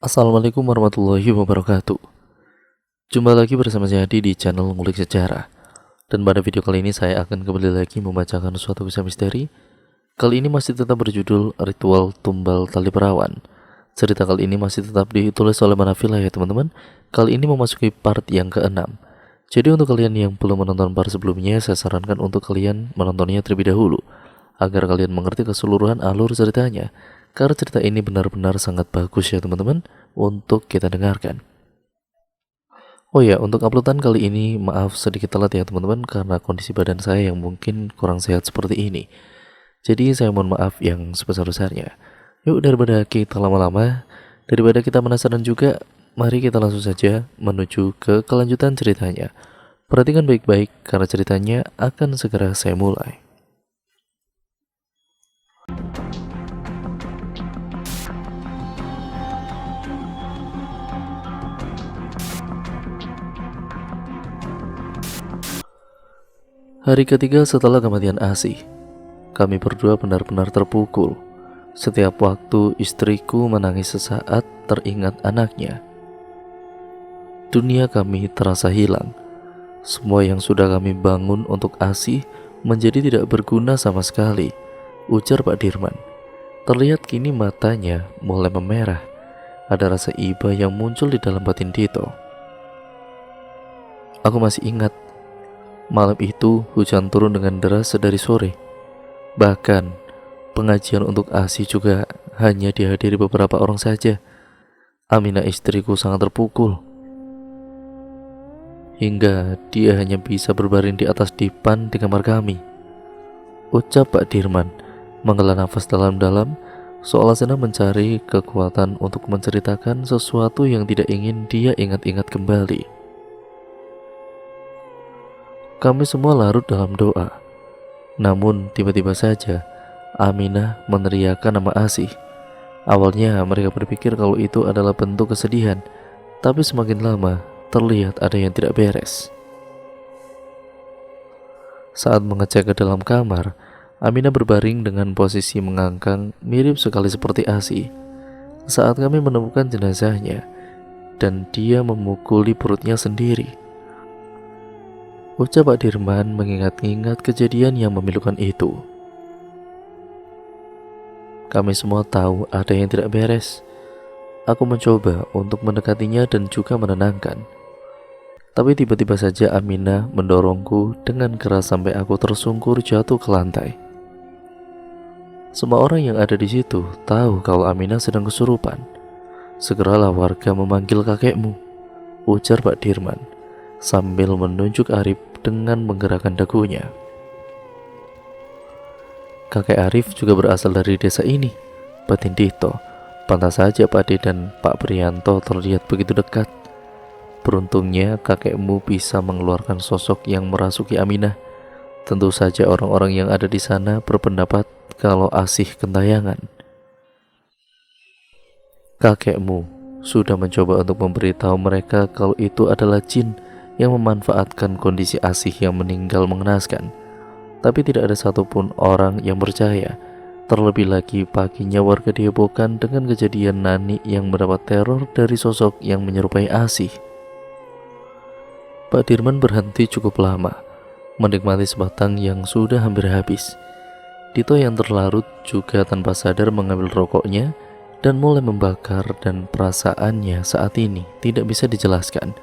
Assalamualaikum warahmatullahi wabarakatuh. Jumpa lagi bersama saya di channel Ngulik Sejarah. Dan pada video kali ini saya akan kembali lagi membacakan suatu kisah misteri. Kali ini masih tetap berjudul Ritual Tumbal Tali Perawan. Cerita kali ini masih tetap ditulis oleh Manafila ya teman-teman. Kali ini memasuki part yang ke-6. Jadi untuk kalian yang belum menonton part sebelumnya, saya sarankan untuk kalian menontonnya terlebih dahulu agar kalian mengerti keseluruhan alur ceritanya. Karena cerita ini benar-benar sangat bagus ya teman-teman untuk kita dengarkan. Oh ya, untuk uploadan kali ini maaf sedikit telat ya teman-teman karena kondisi badan saya yang mungkin kurang sehat seperti ini. Jadi saya mohon maaf yang sebesar-besarnya. Yuk daripada kita lama-lama, daripada kita penasaran juga, mari kita langsung saja menuju ke kelanjutan ceritanya. Perhatikan baik-baik karena ceritanya akan segera saya mulai. Hari ketiga setelah kematian Asih, kami berdua benar-benar terpukul. Setiap waktu istriku menangis sesaat teringat anaknya. Dunia kami terasa hilang. Semua yang sudah kami bangun untuk Asih menjadi tidak berguna sama sekali, ujar Pak Dirman. Terlihat kini matanya mulai memerah. Ada rasa iba yang muncul di dalam batin Dito. Aku masih ingat, malam itu hujan turun dengan deras sedari sore. Bahkan pengajian untuk Asih juga hanya dihadiri beberapa orang saja. Aminah istriku sangat terpukul hingga dia hanya bisa berbaring di atas dipan di kamar kami, ucap Pak Dirman menghela nafas dalam-dalam seolah sedang mencari kekuatan untuk menceritakan sesuatu yang tidak ingin dia ingat-ingat kembali. Kami semua larut dalam doa. Namun tiba-tiba saja Aminah meneriakkan nama Asih. Awalnya mereka berpikir kalau itu adalah bentuk kesedihan, tapi semakin lama terlihat ada yang tidak beres. Saat mengecek ke dalam kamar, Aminah berbaring dengan posisi mengangkang mirip sekali seperti Asih. Saat kami menemukan jenazahnya dan dia memukuli perutnya sendiri, ucap Pak Dirman mengingat-ingat kejadian yang memilukan itu. Kami semua tahu ada yang tidak beres. Aku mencoba untuk mendekatinya dan juga menenangkan. Tapi tiba-tiba saja Aminah mendorongku dengan keras sampai aku tersungkur jatuh ke lantai. Semua orang yang ada di situ tahu kalau Aminah sedang kesurupan. Segeralah warga memanggil kakekmu, ujar Pak Dirman sambil menunjuk Arif dengan menggerakkan dagunya. Kakek Arif juga berasal dari desa ini, batin Dito. Pantas saja Pak De dan Pak Prianto terlihat begitu dekat. Beruntungnya kakekmu bisa mengeluarkan sosok yang merasuki Aminah. Tentu saja orang-orang yang ada di sana berpendapat kalau Asih gentayangan. Kakekmu sudah mencoba untuk memberitahu mereka kalau itu adalah jin yang memanfaatkan kondisi Asih yang meninggal mengenaskan. Tapi tidak ada satupun orang yang percaya. Terlebih lagi paginya warga dihebohkan dengan kejadian Nani yang mendapat teror dari sosok yang menyerupai Asih. Pak Dirman berhenti cukup lama, menikmati sebatang yang sudah hampir habis. Dito yang terlarut juga tanpa sadar mengambil rokoknya dan mulai membakar, dan perasaannya saat ini tidak bisa dijelaskan.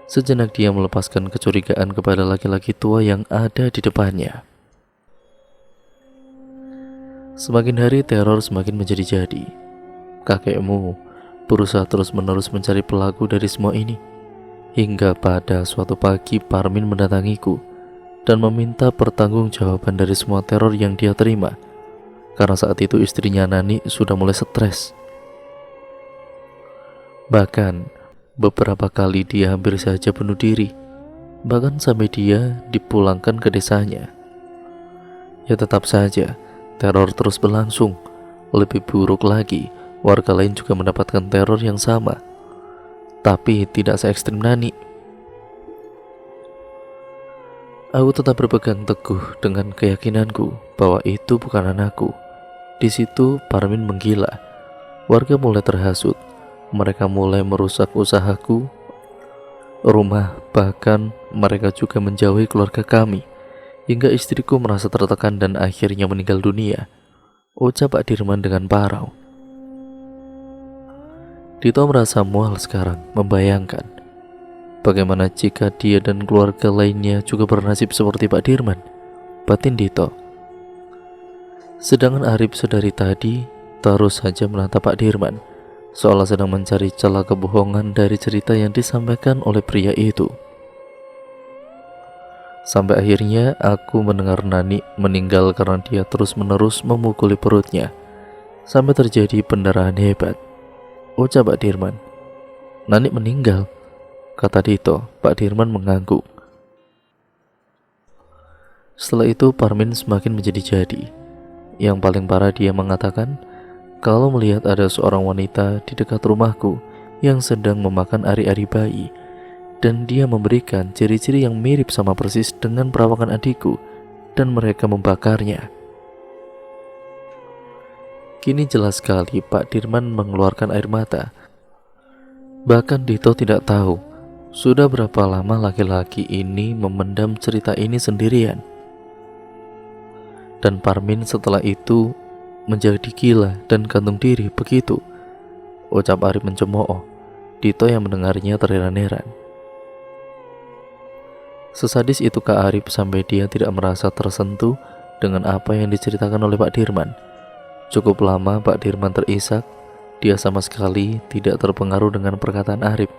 Sejenak dia melepaskan kecurigaan kepada laki-laki tua yang ada di depannya. Semakin hari teror semakin menjadi-jadi. Kakekmu berusaha terus-menerus mencari pelaku dari semua ini. Hingga pada suatu pagi Parmin mendatangiku dan meminta pertanggungjawaban dari semua teror yang dia terima. Karena saat itu istrinya Nani sudah mulai stres. Bahkan beberapa kali dia hampir saja bunuh diri, bahkan sampai dia dipulangkan ke desanya. Ya tetap saja, teror terus berlangsung. Lebih buruk lagi, warga lain juga mendapatkan teror yang sama, tapi tidak se-ekstrim Nani. Aku tetap berpegang teguh dengan keyakinanku bahwa itu bukan anakku. Di situ Parmin menggila. Warga mulai terhasut. mereka mulai merusak usahaku, rumah, bahkan mereka juga menjauhi keluarga kami, hingga istriku merasa tertekan dan akhirnya meninggal dunia, ucap Pak Dirman dengan parau. Dito merasa mual sekarang membayangkan bagaimana jika dia dan keluarga lainnya juga bernasib seperti Pak Dirman, batin Dito. Sedangkan Arif sedari tadi terus saja menatap Pak Dirman, seolah sedang mencari celah kebohongan dari cerita yang disampaikan oleh pria itu. Sampai akhirnya aku mendengar Nani meninggal karena dia terus-menerus memukuli perutnya sampai terjadi pendarahan hebat, ucap Pak Dirman. Nani meninggal, kata Dito. Pak Dirman mengangguk. Setelah itu Parmin semakin menjadi-jadi. Yang paling parah, dia mengatakan kalau melihat ada seorang wanita di dekat rumahku yang sedang memakan ari-ari bayi, dan dia memberikan ciri-ciri yang mirip sama persis dengan perawakan adikku, dan mereka membakarnya. Kini jelas sekali Pak Dirman mengeluarkan air mata. Bahkan Dito tidak tahu sudah berapa lama laki-laki ini memendam cerita ini sendirian. Dan Parmin setelah itu menjadi gila dan gantung diri begitu, ucap Arif mencemooh. Dito yang mendengarnya terheran-heran. Sesadis itu Kak Arif sampai dia tidak merasa tersentuh dengan apa yang diceritakan oleh Pak Dirman. Cukup lama Pak Dirman terisak. Dia sama sekali tidak terpengaruh dengan perkataan Arif.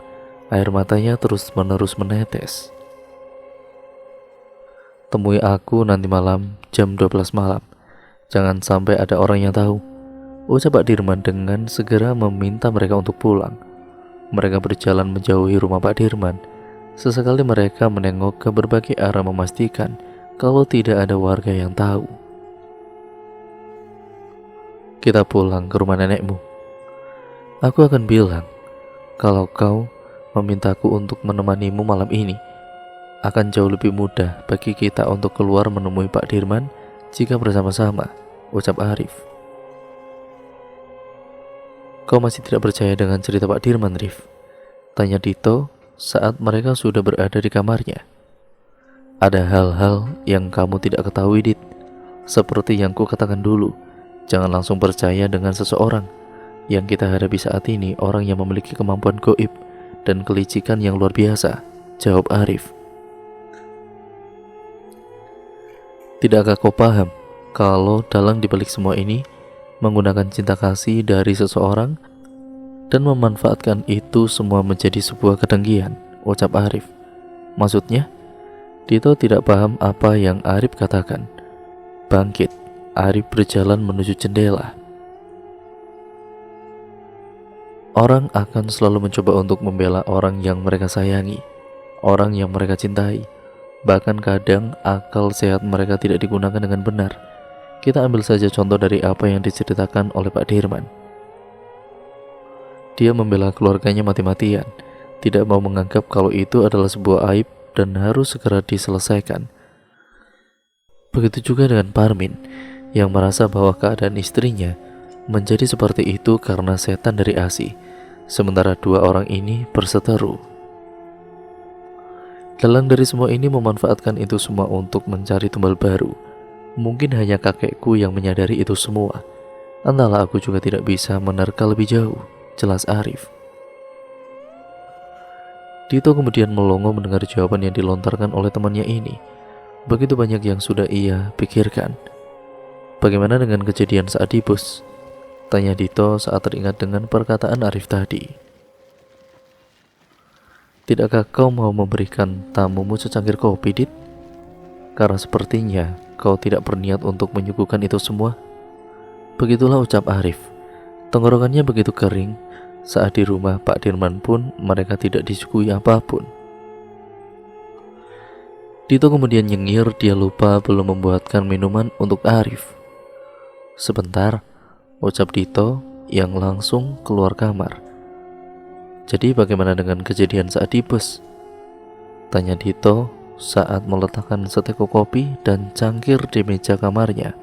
Air matanya terus-menerus menetes. Temui aku nanti malam jam 12 malam. Jangan sampai ada orang yang tahu, ucap Pak Dirman dengan segera meminta mereka untuk pulang. Mereka berjalan menjauhi rumah Pak Dirman. Sesekali mereka menengok ke berbagai arah memastikan kalau tidak ada warga yang tahu. Kita pulang ke rumah nenekmu. Aku akan bilang kalau kau memintaku untuk menemanimu malam ini. Akan jauh lebih mudah bagi kita untuk keluar menemui Pak Dirman jika bersama-sama, ucap Arif. Kau masih tidak percaya dengan cerita Pak Dirman, Rif? Tanya Dito saat mereka sudah berada di kamarnya. Ada hal-hal yang kamu tidak ketahui, Dit. Seperti yang ku katakan dulu, jangan langsung percaya dengan seseorang. Yang kita hadapi saat ini orang yang memiliki kemampuan gaib dan kelicikan yang luar biasa, jawab Arif. Tidakkah kau paham kalau dalang dibalik semua ini menggunakan cinta kasih dari seseorang dan memanfaatkan itu semua menjadi sebuah kedengkian, ucap Arif. Maksudnya? Dito tidak paham apa yang Arif katakan. Bangkit, Arif berjalan menuju jendela. Orang akan selalu mencoba untuk membela orang yang mereka sayangi, orang yang mereka cintai. Bahkan kadang akal sehat mereka tidak digunakan dengan benar. Kita ambil saja contoh dari apa yang diceritakan oleh Pak Dirman. Dia membela keluarganya mati-matian, tidak mau menganggap kalau itu adalah sebuah aib dan harus segera diselesaikan. Begitu juga dengan Parmin yang merasa bahwa keadaan istrinya menjadi seperti itu karena setan dari Asi, sementara dua orang ini berseteru. Dalang dari semua ini memanfaatkan itu semua untuk mencari tumbal baru. Mungkin hanya kakekku yang menyadari itu semua. Entahlah, aku juga tidak bisa menerka lebih jauh, jelas Arif. Dito kemudian melongo mendengar jawaban yang dilontarkan oleh temannya ini. Begitu banyak yang sudah ia pikirkan. Bagaimana dengan kejadian saat di bus? Tanya Dito saat teringat dengan perkataan Arif tadi. Tidakkah kau mau memberikan tamumu secangkir kopi, Dit? Karena sepertinya kau tidak berniat untuk menyuguhkan itu semua. Begitulah ucap Arif. Tenggorokannya begitu kering. Saat di rumah Pak Dirman pun mereka tidak disuguhi apapun. Dito kemudian nyengir dia lupa belum membuatkan minuman untuk Arif. Sebentar, ucap Dito yang langsung keluar kamar. Jadi bagaimana dengan kejadian saat di bus? Tanya Dito saat meletakkan seteguk kopi dan cangkir di meja kamarnya.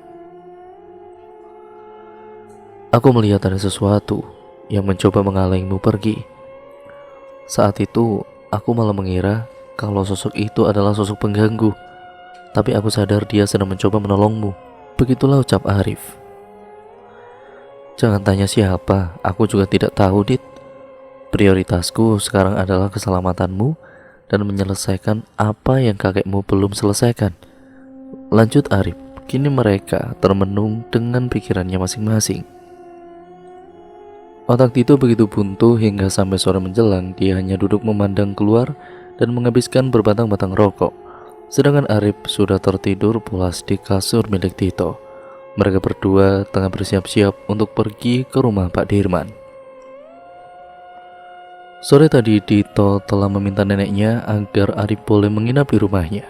Aku melihat ada sesuatu yang mencoba menghalangmu pergi. Saat itu, aku malah mengira kalau sosok itu adalah sosok pengganggu. Tapi aku sadar dia sedang mencoba menolongmu. Begitulah ucap Arif. Jangan tanya siapa, aku juga tidak tahu, Dit. Prioritasku sekarang adalah keselamatanmu dan menyelesaikan apa yang kakekmu belum selesaikan. Lanjut Arif. Kini mereka termenung dengan pikirannya masing-masing. Otak Tito begitu buntu hingga sampai sore menjelang dia hanya duduk memandang keluar dan menghabiskan berbatang-batang rokok. Sedangkan Arif sudah tertidur pulas di kasur milik Tito. Mereka berdua tengah bersiap-siap untuk pergi ke rumah Pak Dirman. Sore tadi Tito telah meminta neneknya agar Arif boleh menginap di rumahnya.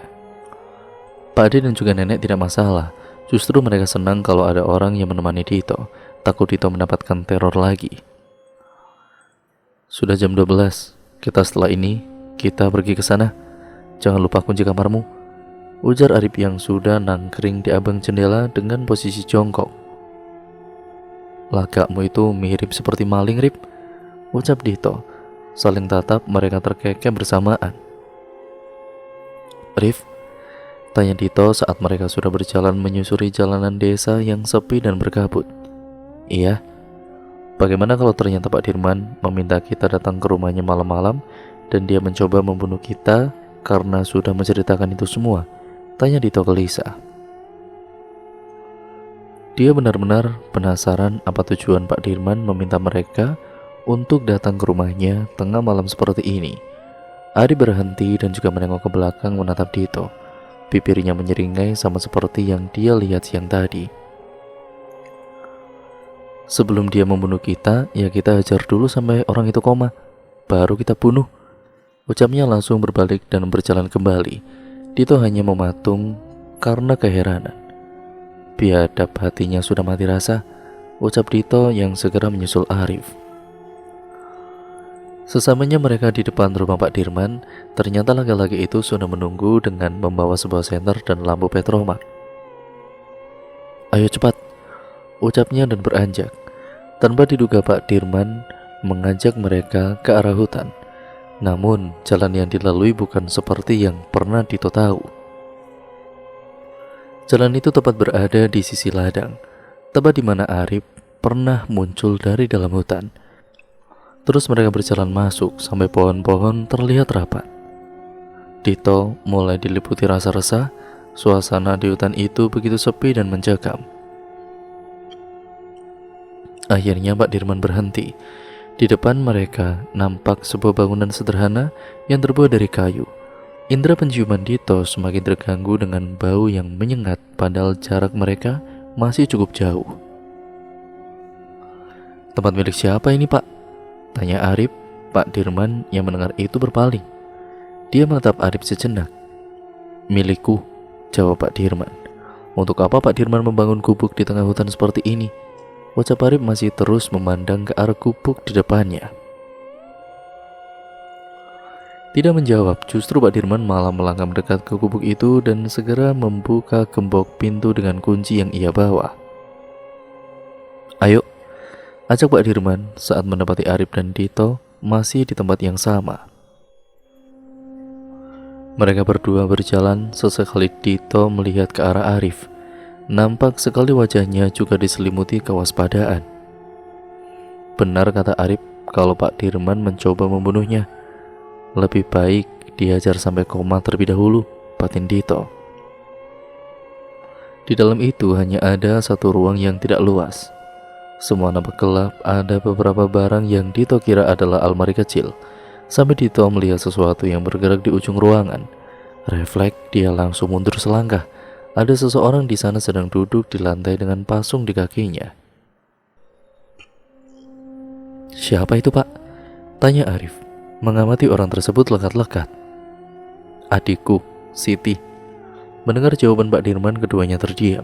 Pak Ade dan juga nenek tidak masalah. Justru mereka senang kalau ada orang yang menemani Tito. Takut Tito mendapatkan teror lagi. Sudah jam 12. Setelah ini kita pergi ke sana. Jangan lupa kunci kamarmu, ujar Arif yang sudah nangkring di abang jendela dengan posisi jongkok. Lagakmu itu mirip seperti maling, Rip, ucap Tito. Saling tatap mereka terkekeh bersamaan. Rif, tanya Tito saat mereka sudah berjalan menyusuri jalanan desa yang sepi dan berkabut. Iya. Bagaimana kalau ternyata Pak Dirman meminta kita datang ke rumahnya malam-malam dan dia mencoba membunuh kita karena sudah menceritakan itu semua? Tanya Tito gelisah. Dia benar-benar penasaran apa tujuan Pak Dirman meminta mereka untuk datang ke rumahnya tengah malam seperti ini. Ari berhenti dan juga menengok ke belakang menatap Tito. Bibirnya menyeringai sama seperti yang dia lihat siang tadi. Sebelum dia membunuh kita, ya kita hajar dulu sampai orang itu koma, baru kita bunuh. Ucapnya langsung berbalik dan berjalan kembali. Tito hanya mematung karena keheranan. Biadab hatinya sudah mati rasa, ucap Tito yang segera menyusul Arif. Sesamanya mereka di depan rumah Pak Dirman, ternyata laki-laki itu sudah menunggu dengan membawa sebuah senter dan lampu petromak. Ayo cepat, ucapnya dan beranjak. Tanpa diduga Pak Dirman mengajak mereka ke arah hutan. Namun jalan yang dilalui bukan seperti yang pernah Tito tahu. Jalan itu tepat berada di sisi ladang, tempat di mana Arif pernah muncul dari dalam hutan. Terus mereka berjalan masuk sampai pohon-pohon terlihat rapat. Tito mulai diliputi rasa resah. Suasana di hutan itu begitu sepi dan mencekam. Akhirnya Pak Dirman berhenti. Di depan mereka nampak sebuah bangunan sederhana yang terbuat dari kayu. Indra penciuman Tito semakin terganggu dengan bau yang menyengat padahal jarak mereka masih cukup jauh. Tempat milik siapa ini, Pak? Tanya Arif. Pak Dirman yang mendengar itu berpaling. Dia menatap Arif sejenak. Milikku, jawab Pak Dirman. Untuk apa Pak Dirman membangun gubuk di tengah hutan seperti ini? Ucap Arif masih terus memandang ke arah gubuk di depannya. Tidak menjawab, justru Pak Dirman malah melangkah mendekat ke gubuk itu dan segera membuka gembok pintu dengan kunci yang ia bawa. Ayo, ajak Pak Dirman saat mendapati Arif dan Tito masih di tempat yang sama. Mereka berdua berjalan, sesekali Tito melihat ke arah Arif. Nampak sekali wajahnya juga diselimuti kewaspadaan. Benar kata Arif kalau Pak Dirman mencoba membunuhnya. Lebih baik dihajar sampai koma terlebih dahulu, batin Tito. Di dalam itu hanya ada satu ruang yang tidak luas. Semua nampak gelap, ada beberapa barang yang Tito kira adalah almari kecil. Sampai Tito melihat sesuatu yang bergerak di ujung ruangan. Refleks, dia langsung mundur selangkah. Ada seseorang di sana sedang duduk di lantai dengan pasung di kakinya. Siapa itu, Pak? Tanya Arif, mengamati orang tersebut lekat-lekat. Adikku, Siti. Mendengar jawaban Pak Dirman, keduanya terdiam.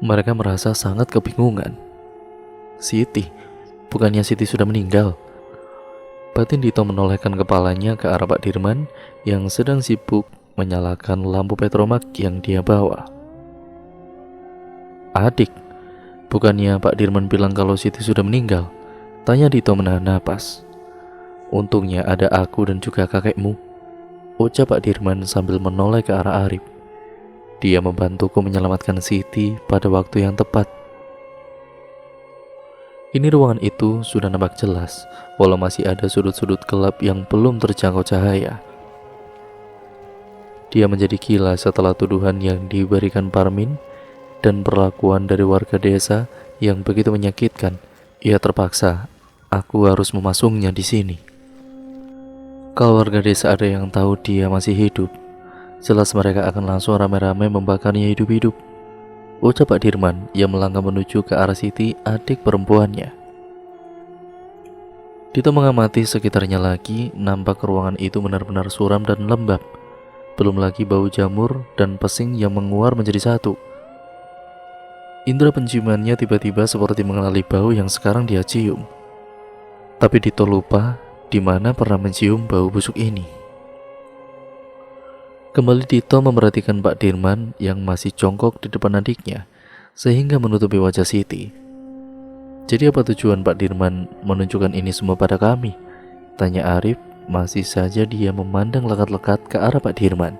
Mereka merasa sangat kebingungan. Siti? Bukannya Siti sudah meninggal? Batin Tito menolehkan kepalanya ke arah Pak Dirman yang sedang sibuk menyalakan lampu petromak yang dia bawa. Adik? Bukannya Pak Dirman bilang kalau Siti sudah meninggal? Tanya Dito menahan napas. Untungnya ada aku dan juga kakekmu, ucap Pak Dirman sambil menoleh ke arah Arif. Dia membantuku menyelamatkan Siti pada waktu yang tepat. Ini ruangan itu sudah nampak jelas, walau masih ada sudut-sudut gelap yang belum terjangkau cahaya. Dia menjadi gila setelah tuduhan yang diberikan Parmin dan perlakuan dari warga desa yang begitu menyakitkan. Ia terpaksa, aku harus memasungnya di sini. Kalau warga desa ada yang tahu dia masih hidup, jelas mereka akan langsung ramai-ramai membakarnya hidup-hidup, ucap Pak Dirman yang melangkah menuju ke arah Siti, adik perempuannya. Dito mengamati sekitarnya lagi, nampak ruangan itu benar-benar suram dan lembab. Belum lagi bau jamur dan pesing yang menguar menjadi satu. Indra penciumannya tiba-tiba seperti mengenali bau yang sekarang dia cium. Tapi Dito lupa di mana pernah mencium bau busuk ini. Kembali Dito memperhatikan Pak Dirman yang masih jongkok di depan adiknya, sehingga menutupi wajah Siti. Jadi apa tujuan Pak Dirman menunjukkan ini semua pada kami? Tanya Arif, masih saja dia memandang lekat-lekat ke arah Pak Dirman.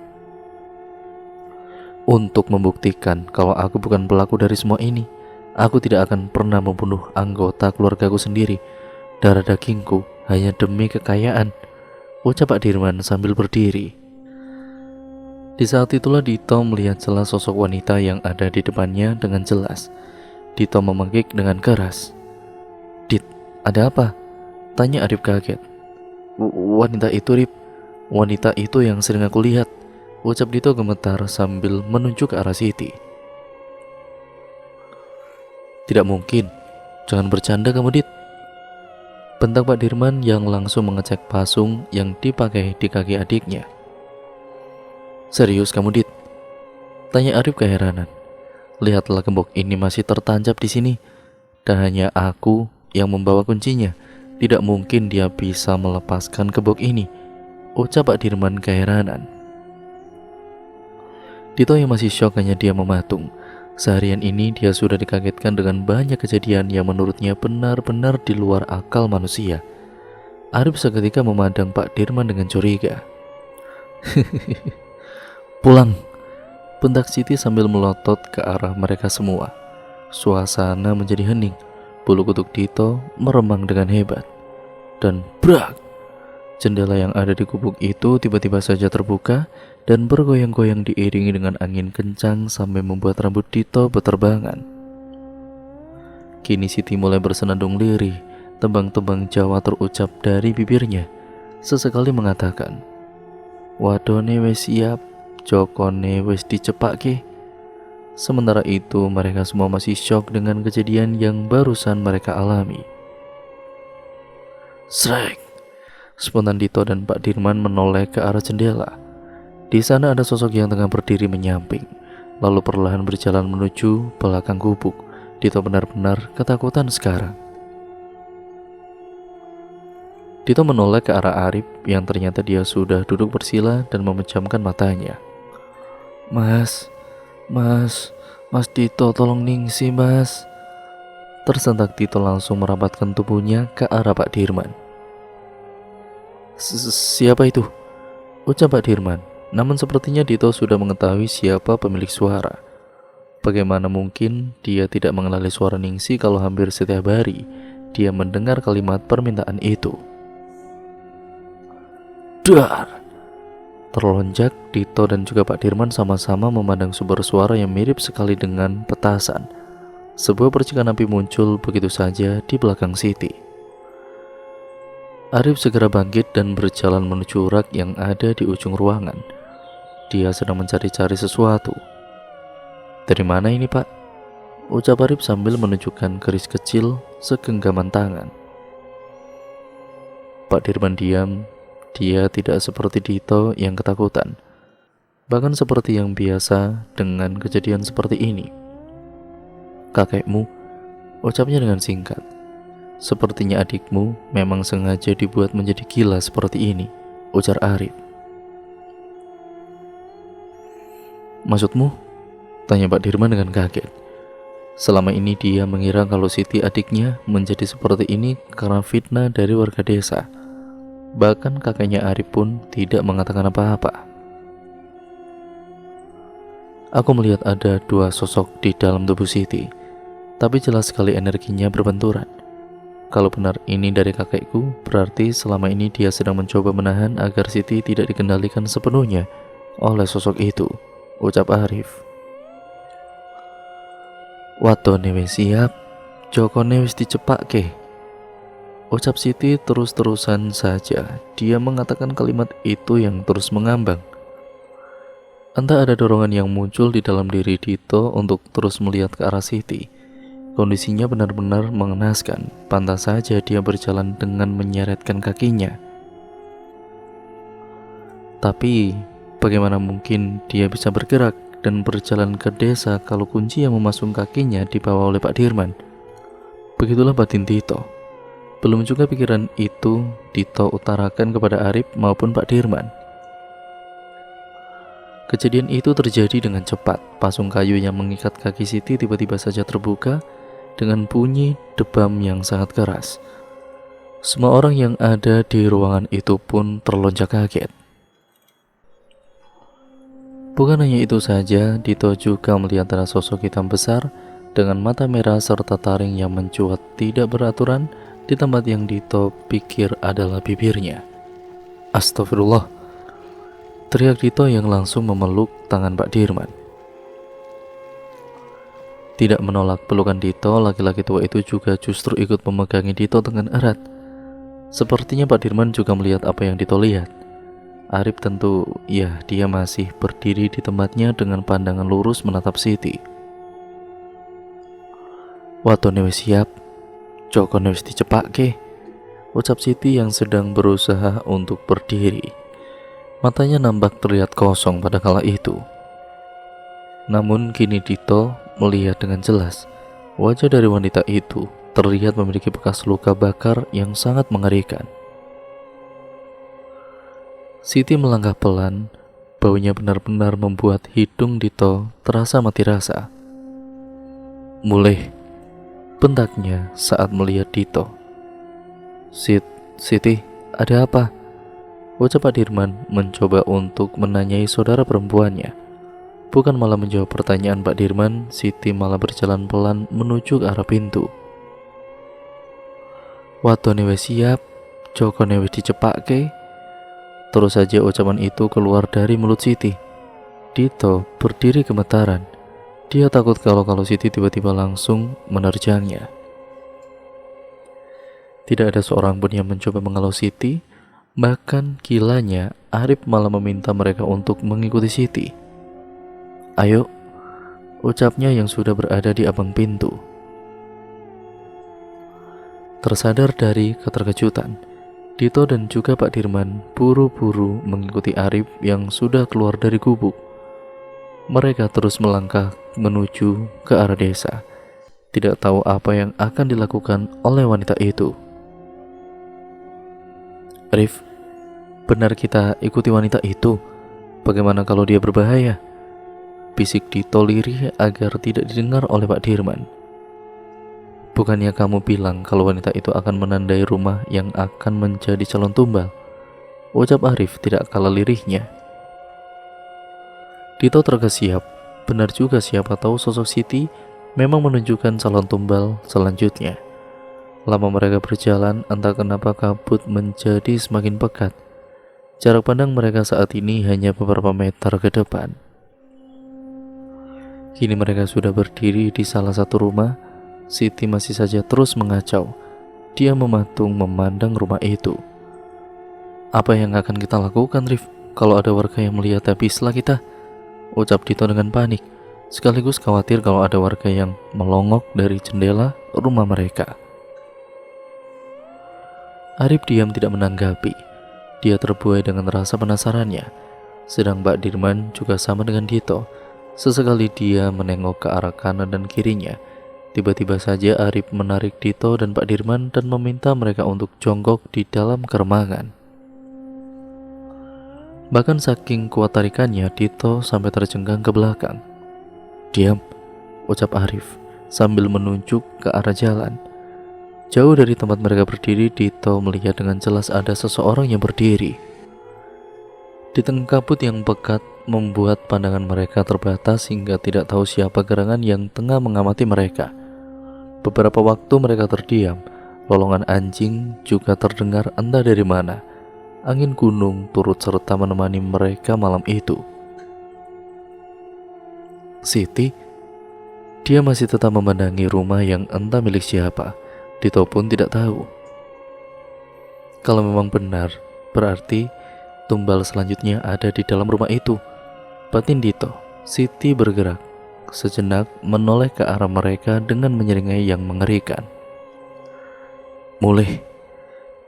Untuk membuktikan kalau aku bukan pelaku dari semua ini. Aku tidak akan pernah membunuh anggota keluargaku sendiri, darah dagingku, hanya demi kekayaan, ucap Pak Dirman sambil berdiri. Di saat itulah Dito melihat jelas sosok wanita yang ada di depannya dengan jelas. Dito memanggil dengan keras. "Dit, ada apa?" tanya Arif kaget. Wanita itu, Rip. Wanita itu yang sering aku lihat," ucap Dito gemetar sambil menunjuk ke arah Siti. "Tidak mungkin, jangan bercanda kamu, Dit," bentak Pak Dirman yang langsung mengecek pasung yang dipakai di kaki adiknya. "Serius kamu, Dit?" tanya Arif keheranan. "Lihatlah gembok ini masih tertancap di sini, dan hanya aku yang membawa kuncinya. Tidak mungkin dia bisa melepaskan gembok ini," ucap Pak Dirman keheranan. Dito yang masih syok hanya dia mematung. Seharian ini dia sudah dikagetkan dengan banyak kejadian yang menurutnya benar-benar di luar akal manusia. Arif seketika memandang Pak Dirman dengan curiga. "Pulang," bentak Siti sambil melotot ke arah mereka semua. Suasana menjadi hening. Bulu kuduk Dito meremang dengan hebat. Dan brak! Jendela yang ada di gubuk itu tiba-tiba saja terbuka dan bergoyang-goyang diiringi dengan angin kencang sampai membuat rambut Dito berterbangan. Kini Siti mulai bersenandung lirih. Tembang-tembang Jawa terucap dari bibirnya. Sesekali mengatakan, "Wadone wis siap, Jokone wis dicepake." Sementara itu mereka semua masih syok dengan kejadian yang barusan mereka alami. Srek! Spontan Dito dan Pak Dirman menoleh ke arah jendela. Di sana ada sosok yang tengah berdiri menyamping, lalu perlahan berjalan menuju belakang gubuk. Dito benar-benar ketakutan sekarang. Dito menoleh ke arah Arif yang ternyata dia sudah duduk bersila dan memejamkan matanya. Mas Dito, tolong ningsi, Mas." Tersentak Dito langsung merapatkan tubuhnya ke arah Pak Dirman. "Siapa itu?" ucap Pak Dirman. Namun sepertinya Dito sudah mengetahui siapa pemilik suara. Bagaimana mungkin dia tidak mengenali suara Ningsi kalau hampir setiap hari dia mendengar kalimat permintaan itu. Dar! Terlonjak, Dito dan juga Pak Dirman sama-sama memandang sumber suara yang mirip sekali dengan petasan. Sebuah percikan api muncul begitu saja di belakang Siti. Arif segera bangkit dan berjalan menuju rak yang ada di ujung ruangan. Dia sedang mencari-cari sesuatu. "Dari mana ini, Pak?" ucap Arif sambil menunjukkan keris kecil segenggaman tangan. Pak Dirman diam. Dia tidak seperti Dito yang ketakutan, bahkan seperti yang biasa dengan kejadian seperti ini. "Kakekmu," ucapnya dengan singkat. "Sepertinya adikmu memang sengaja dibuat menjadi gila seperti ini," ujar Arif. "Maksudmu?" tanya Pak Dirman dengan kaget. Selama ini dia mengira kalau Siti adiknya menjadi seperti ini karena fitnah dari warga desa. Bahkan kakaknya Arif pun tidak mengatakan apa-apa. Aku melihat ada dua sosok di dalam tubuh Siti, tapi jelas sekali energinya berbenturan. Kalau benar ini dari kakekku, berarti selama ini dia sedang mencoba menahan agar Siti tidak dikendalikan sepenuhnya oleh sosok itu, ucap Arif. Watone wis siap, jokone wis dicepakke, ucap Siti terus-terusan saja. Dia mengatakan kalimat itu yang terus mengambang. Entah ada dorongan yang muncul di dalam diri Dito untuk terus melihat ke arah Siti. Kondisinya benar-benar mengenaskan. Pantas saja dia berjalan dengan menyeretkan kakinya. Tapi bagaimana mungkin dia bisa bergerak dan berjalan ke desa kalau kunci yang memasung kakinya dibawa oleh Pak Dirman? Begitulah batin Dito. Belum juga pikiran itu Dito utarakan kepada Arif maupun Pak Dirman. Kejadian itu terjadi dengan cepat. Pasung kayu yang mengikat kaki Siti tiba-tiba saja terbuka dengan bunyi debam yang sangat keras. Semua orang yang ada di ruangan itu pun terlonjak kaget. Bukan hanya itu saja, Dito juga melihat ada sosok hitam besar dengan mata merah serta taring yang mencuat tidak beraturan di tempat yang Dito pikir adalah bibirnya. Astagfirullah, teriak Dito yang langsung memeluk tangan Pak Dirman. Tidak menolak pelukan Dito, laki-laki tua itu juga justru ikut memegangi Dito dengan erat. Sepertinya Pak Dirman juga melihat apa yang Dito lihat. Arif tentu, ya, dia masih berdiri di tempatnya dengan pandangan lurus menatap Siti. Watone wis siap, jokone wis dicepakke, ucap Siti yang sedang berusaha untuk berdiri. Matanya nampak terlihat kosong pada kala itu. Namun kini Dito melihat dengan jelas. Wajah dari wanita itu terlihat memiliki bekas luka bakar yang sangat mengerikan. Siti melangkah pelan, baunya benar-benar membuat hidung Dito terasa mati rasa. Mulih, bentaknya saat melihat Dito. Siti, ada apa? Ucap Pak Dirman mencoba untuk menanyai saudara perempuannya. Bukan malah menjawab pertanyaan Pak Dirman, Siti malah berjalan pelan menuju ke arah pintu. Watone wis siap, jokone wis dicepakke. Terus saja ucapan itu keluar dari mulut Siti. Dito berdiri gemetaran. Dia takut kalau Siti tiba-tiba langsung menerjangnya. Tidak ada seorang pun yang mencoba menghalau Siti. Bahkan gilanya, Arif malah meminta mereka untuk mengikuti Siti. Ayo, ucapnya yang sudah berada di abang pintu. Tersadar dari keterkejutan, Dito dan juga Pak Dirman buru-buru mengikuti Arif yang sudah keluar dari gubuk. Mereka terus melangkah menuju ke arah desa. Tidak tahu apa yang akan dilakukan oleh wanita itu. Arif, benar kita ikuti wanita itu? Bagaimana kalau dia berbahaya? Bisik Dito lirih agar tidak didengar oleh Pak Dirman. Bukannya kamu bilang kalau wanita itu akan menandai rumah yang akan menjadi calon tumbal? Ucap Arif tidak kalah lirihnya. Dito terkesiap. Benar juga, siapa tahu sosok Siti memang menunjukkan calon tumbal selanjutnya. Lama mereka berjalan, entah kenapa kabut menjadi semakin pekat. Jarak pandang mereka saat ini hanya beberapa meter ke depan. Kini mereka sudah berdiri di salah satu rumah. Siti masih saja terus mengacau. Dia mematung memandang rumah itu. Apa yang akan kita lakukan, Rif, kalau ada warga yang melihat habislah kita? Ucap Dito dengan panik, sekaligus khawatir kalau ada warga yang melongok dari jendela rumah mereka. Arif diam tidak menanggapi. Dia terbuai dengan rasa penasarannya. Sedang Mbak Dirman juga sama dengan Dito. Sesekali dia menengok ke arah kanan dan kirinya. Tiba-tiba saja Arif menarik Dito dan Pak Dirman dan meminta mereka untuk jongkok di dalam keremangan. Bahkan saking kuat tarikannya, Dito sampai terjenggang ke belakang. Diam, ucap Arif. sambil menunjuk ke arah jalan. Jauh dari tempat mereka berdiri, Dito melihat dengan jelas ada seseorang yang berdiri. Di tengah kabut yang pekat membuat pandangan mereka terbatas hingga tidak tahu siapa gerangan yang tengah mengamati mereka. Beberapa waktu mereka terdiam. Lolongan anjing juga terdengar entah dari mana. Angin gunung turut serta menemani mereka malam itu. Siti, dia masih tetap memandangi rumah yang entah milik siapa. Dito pun tidak tahu. Kalau memang benar, berarti tumbal selanjutnya ada di dalam rumah itu. Batin Dito. Siti bergerak sejenak menoleh ke arah mereka dengan menyeringai yang mengerikan. Mulih,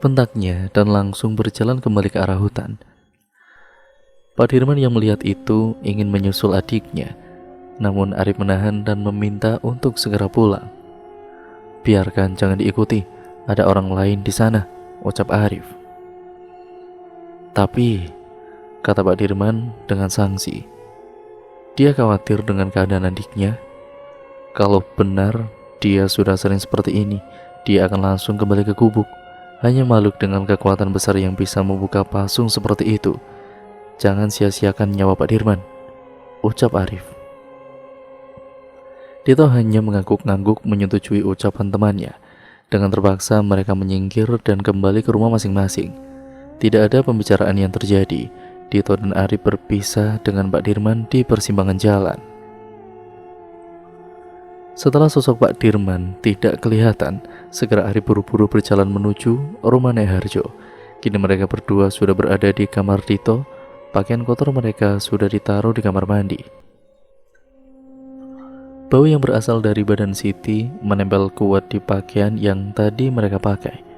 bentaknya dan langsung berjalan kembali ke arah hutan. Pak Dirman yang melihat itu ingin menyusul adiknya, namun Arif menahan dan meminta untuk segera pulang. Biarkan, jangan diikuti, ada orang lain di sana, ucap Arif. Tapi, kata Pak Dirman dengan sangsi, dia khawatir dengan keadaan adiknya. Kalau benar dia sudah sering seperti ini, dia akan langsung kembali ke gubuk. Hanya makhluk dengan kekuatan besar yang bisa membuka pasung seperti itu. Jangan sia-siakan nyawa Pak Dirman, ucap Arif. Dito hanya mengangguk-ngangguk menyetujui ucapan temannya. Dengan terpaksa mereka menyingkir dan kembali ke rumah masing-masing. Tidak ada pembicaraan yang terjadi. Dito dan Arif berpisah dengan Pak Dirman di persimpangan jalan. Setelah sosok Pak Dirman tidak kelihatan, segera Arif buru-buru berjalan menuju rumah Nek Harjo. Kini mereka berdua sudah berada di kamar Dito. Pakaian kotor mereka sudah ditaruh di kamar mandi. Bau yang berasal dari badan Siti menempel kuat di pakaian yang tadi mereka pakai.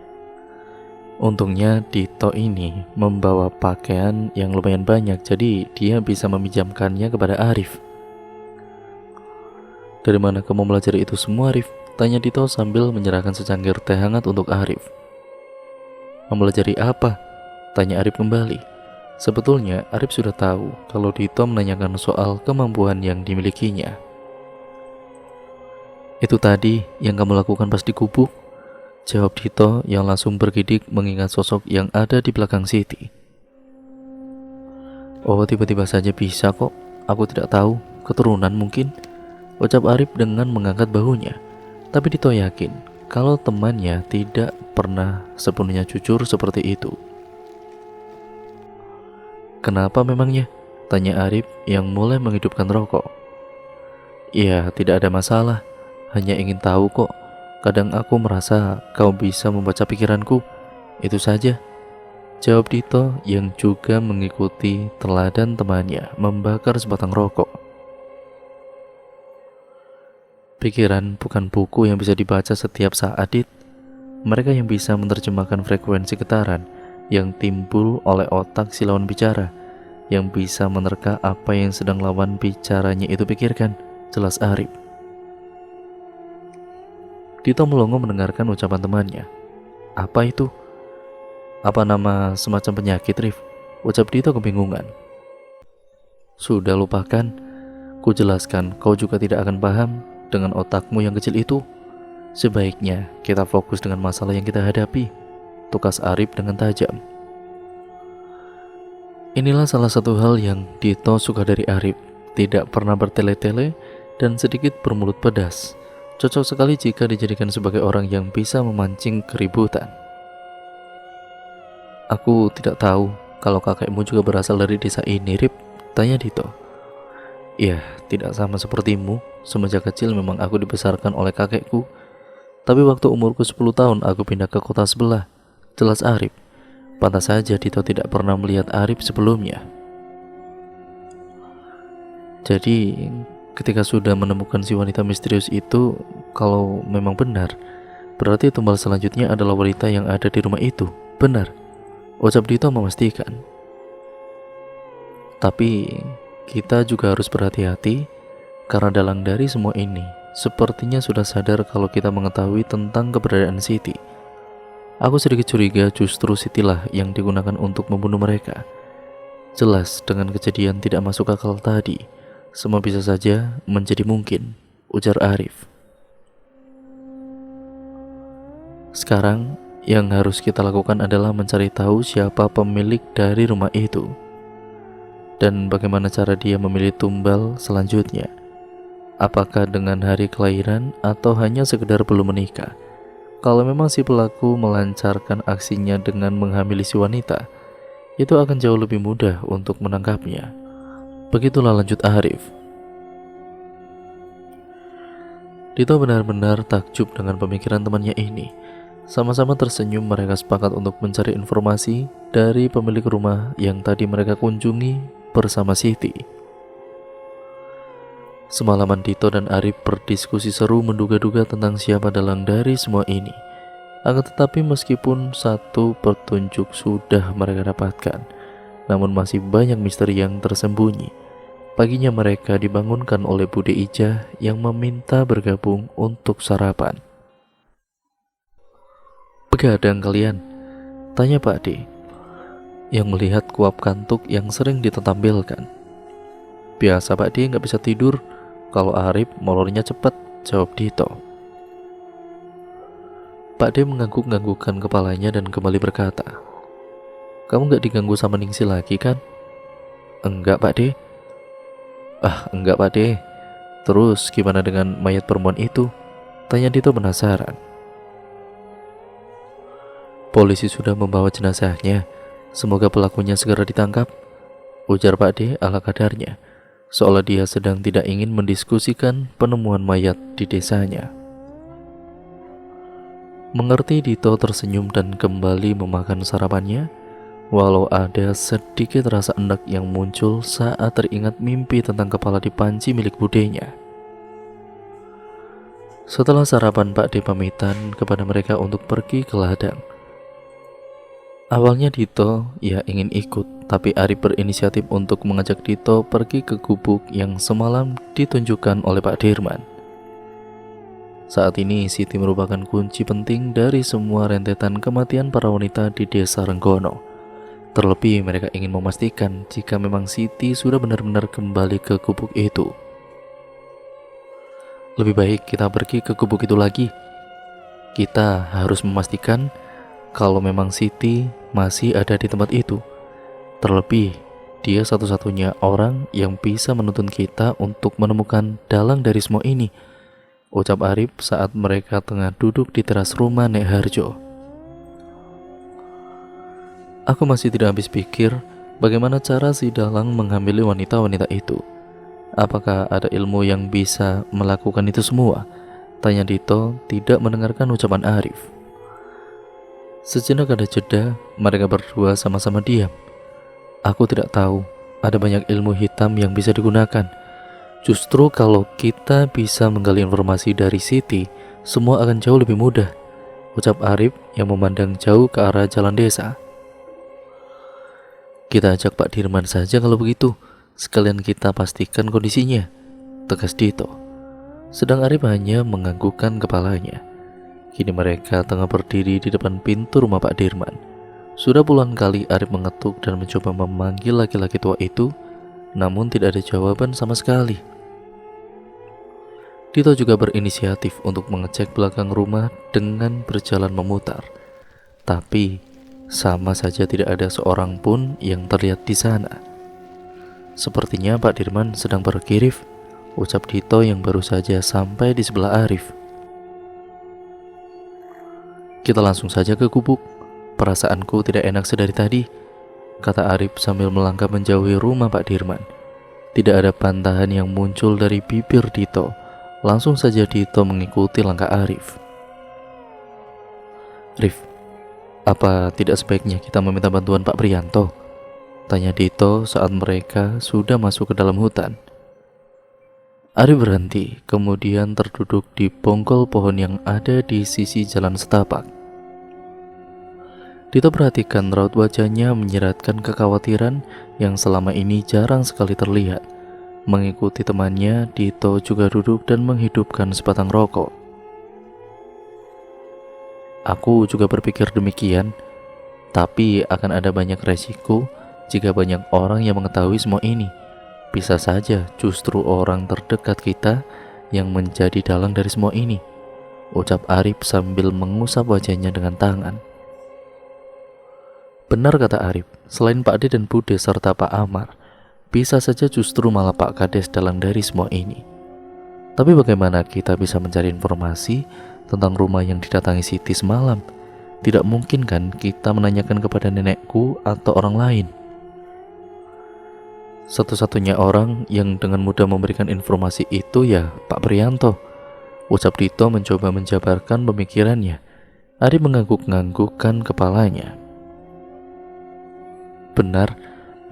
Untungnya Dito ini membawa pakaian yang lumayan banyak, jadi dia bisa meminjamkannya kepada Arif. Dari mana kamu belajar itu semua, Arif? Tanya Dito sambil menyerahkan secangkir teh hangat untuk Arif. Mempelajari apa? Tanya Arif kembali. Sebetulnya Arif sudah tahu kalau Dito menanyakan soal kemampuan yang dimilikinya. Itu tadi yang kamu lakukan pas di gubuk, jawab Dito yang langsung bergidik mengingat sosok yang ada di belakang Siti. Oh, tiba-tiba saja bisa kok, aku tidak tahu, keturunan mungkin, ucap Arif dengan mengangkat bahunya. Tapi Dito yakin kalau temannya tidak pernah sepenuhnya jujur seperti itu. Kenapa memangnya? Tanya Arif yang mulai menghidupkan rokok. Ya, tidak ada masalah. Hanya ingin tahu kok, kadang aku merasa kau bisa membaca pikiranku. Itu saja, jawab Dito yang juga mengikuti teladan temannya membakar sebatang rokok. Pikiran bukan buku yang bisa dibaca setiap saat, Dit. Mereka yang bisa menerjemahkan frekuensi getaran yang timbul oleh otak si lawan bicara, yang bisa menerka apa yang sedang lawan bicaranya itu pikirkan, jelas Arif. Dito melongo mendengarkan ucapan temannya. Apa itu? Apa nama semacam penyakit, Rif? Ucap Dito kebingungan. Sudah lupakan. Ku jelaskan, kau juga tidak akan paham dengan otakmu yang kecil itu. Sebaiknya kita fokus dengan masalah yang kita hadapi, tukas Arif dengan tajam. Inilah salah satu hal yang Dito suka dari Arif. Tidak pernah bertele-tele dan sedikit bermulut pedas. Cocok sekali jika dijadikan sebagai orang yang bisa memancing keributan. Aku tidak tahu kalau kakekmu juga berasal dari desa ini, Rip, tanya Dito. Ya, tidak sama sepertimu. Semenjak kecil memang aku dibesarkan oleh kakekku. Tapi waktu umurku 10 tahun aku pindah ke kota sebelah, jelas Arif. Pantas saja Dito tidak pernah melihat Arif sebelumnya. Jadi ketika sudah menemukan si wanita misterius itu, kalau memang benar, berarti tumbal selanjutnya adalah wanita yang ada di rumah itu. Benar, ucap Dito memastikan. Tapi kita juga harus berhati-hati, karena dalang dari semua ini sepertinya sudah sadar kalau kita mengetahui tentang keberadaan Siti. Aku sedikit curiga justru Sitilah yang digunakan untuk membunuh mereka. Jelas dengan kejadian tidak masuk akal tadi, semua bisa saja menjadi mungkin, ujar Arif. Sekarang yang harus kita lakukan adalah mencari tahu siapa pemilik dari rumah itu dan bagaimana cara dia memilih tumbal selanjutnya. Apakah dengan hari kelahiran atau hanya sekedar belum menikah? Kalau memang si pelaku melancarkan aksinya dengan menghamili si wanita, itu akan jauh lebih mudah untuk menangkapnya. Begitulah lanjut Arif. Dito benar-benar takjub dengan pemikiran temannya ini. Sama-sama tersenyum, mereka sepakat untuk mencari informasi dari pemilik rumah yang tadi mereka kunjungi bersama Siti. Semalaman Dito dan Arif berdiskusi seru menduga-duga tentang siapa dalang dari semua ini. Akan tetapi meskipun satu petunjuk sudah mereka dapatkan, namun masih banyak misteri yang tersembunyi. Paginya mereka dibangunkan oleh Bude Ijah yang meminta bergabung untuk sarapan. "Begadang kalian?" tanya Pak D yang melihat kuap kantuk yang sering ditampilkan. "Biasa Pak D, nggak bisa tidur. Kalau Arif molornya cepat," jawab Dito. Pak D mengangguk-anggukkan kepalanya dan kembali berkata, "Kamu nggak diganggu sama Ningsi lagi kan?" "Enggak Pak D." Enggak Pak D. Terus gimana dengan mayat perempuan itu?" tanya Dito penasaran. "Polisi sudah membawa jenazahnya. Semoga pelakunya segera ditangkap," ujar Pak D ala kadarnya, seolah dia sedang tidak ingin mendiskusikan penemuan mayat di desanya. Mengerti, Dito tersenyum dan kembali memakan sarapannya, walau ada sedikit rasa enak yang muncul saat teringat mimpi tentang kepala dipanci milik budenya. Setelah sarapan, Pak D pamitan kepada mereka untuk pergi ke ladang. Awalnya Dito ingin ikut, tapi Arif berinisiatif untuk mengajak Dito pergi ke gubuk yang semalam ditunjukkan oleh Pak Dirman. Saat ini Siti merupakan kunci penting dari semua rentetan kematian para wanita di desa Renggono. Terlebih mereka ingin memastikan jika memang Siti sudah benar-benar kembali ke gubuk itu. "Lebih baik kita pergi ke gubuk itu lagi. Kita harus memastikan kalau memang Siti masih ada di tempat itu. Terlebih, dia satu-satunya orang yang bisa menuntun kita untuk menemukan dalang dari semua ini," ucap Arif saat mereka tengah duduk di teras rumah Nek Harjo. "Aku masih tidak habis pikir bagaimana cara si dalang menghamili wanita-wanita itu. Apakah ada ilmu yang bisa melakukan itu semua?" tanya Dito tidak mendengarkan ucapan Arif. Sejenak ada jeda, mereka berdua sama-sama diam. "Aku tidak tahu, ada banyak ilmu hitam yang bisa digunakan. Justru kalau kita bisa menggali informasi dari Siti, semua akan jauh lebih mudah," ucap Arif yang memandang jauh ke arah jalan desa. "Kita ajak Pak Dirman saja kalau begitu, sekalian kita pastikan kondisinya," tegas Dito. Sedang Arif hanya menganggukkan kepalanya. Kini mereka tengah berdiri di depan pintu rumah Pak Dirman. Sudah puluhan kali Arif mengetuk dan mencoba memanggil laki-laki tua itu, namun tidak ada jawaban sama sekali. Dito juga berinisiatif untuk mengecek belakang rumah dengan berjalan memutar. Tapi sama saja tidak ada seorang pun yang terlihat di sana. "Sepertinya Pak Dirman sedang pergi, Rif," ucap Dito yang baru saja sampai di sebelah Arif. "Kita langsung saja ke gubuk. Perasaanku tidak enak sedari tadi," kata Arif sambil melangkah menjauhi rumah Pak Dirman. Tidak ada bantahan yang muncul dari bibir Dito. Langsung saja Dito mengikuti langkah Arif. "Rif, apa tidak sebaiknya kita meminta bantuan Pak Prianto?" tanya Dito saat mereka sudah masuk ke dalam hutan. Arif berhenti, kemudian terduduk di bongkol pohon yang ada di sisi jalan setapak. Dito perhatikan raut wajahnya menyiratkan kekhawatiran yang selama ini jarang sekali terlihat. Mengikuti temannya, Dito juga duduk dan menghidupkan sebatang rokok. "Aku juga berpikir demikian, tapi akan ada banyak resiko jika banyak orang yang mengetahui semua ini. Bisa saja justru orang terdekat kita yang menjadi dalang dari semua ini," ucap Arif sambil mengusap wajahnya dengan tangan. Benar kata Arif, selain Pak D dan Bude serta Pak Amar, bisa saja justru malah Pak Kades dalang dari semua ini. Tapi bagaimana kita bisa mencari informasi tentang rumah yang didatangi Siti semalam? Tidak mungkin kan kita menanyakan kepada nenekku atau orang lain. Satu-satunya orang yang dengan mudah memberikan informasi itu ya Pak Prianto, ucap Dito mencoba menjabarkan pemikirannya. Arif mengangguk-nganggukkan kepalanya. Benar,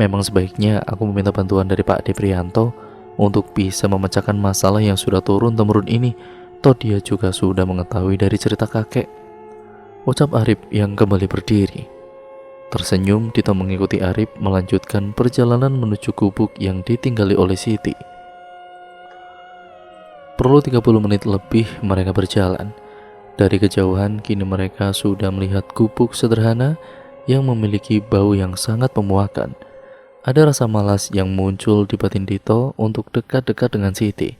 memang sebaiknya aku meminta bantuan dari Pak D. Prianto untuk bisa memecahkan masalah yang sudah turun-temurun ini. Toh dia juga sudah mengetahui dari cerita kakek, ucap Arif yang kembali berdiri. Tersenyum, Dito mengikuti Arif melanjutkan perjalanan menuju gubuk yang ditinggali oleh Siti. Perlu 30 menit lebih mereka berjalan. Dari kejauhan kini mereka sudah melihat gubuk sederhana yang memiliki bau yang sangat memuakkan. Ada rasa malas yang muncul di batin Dito untuk dekat-dekat dengan Siti.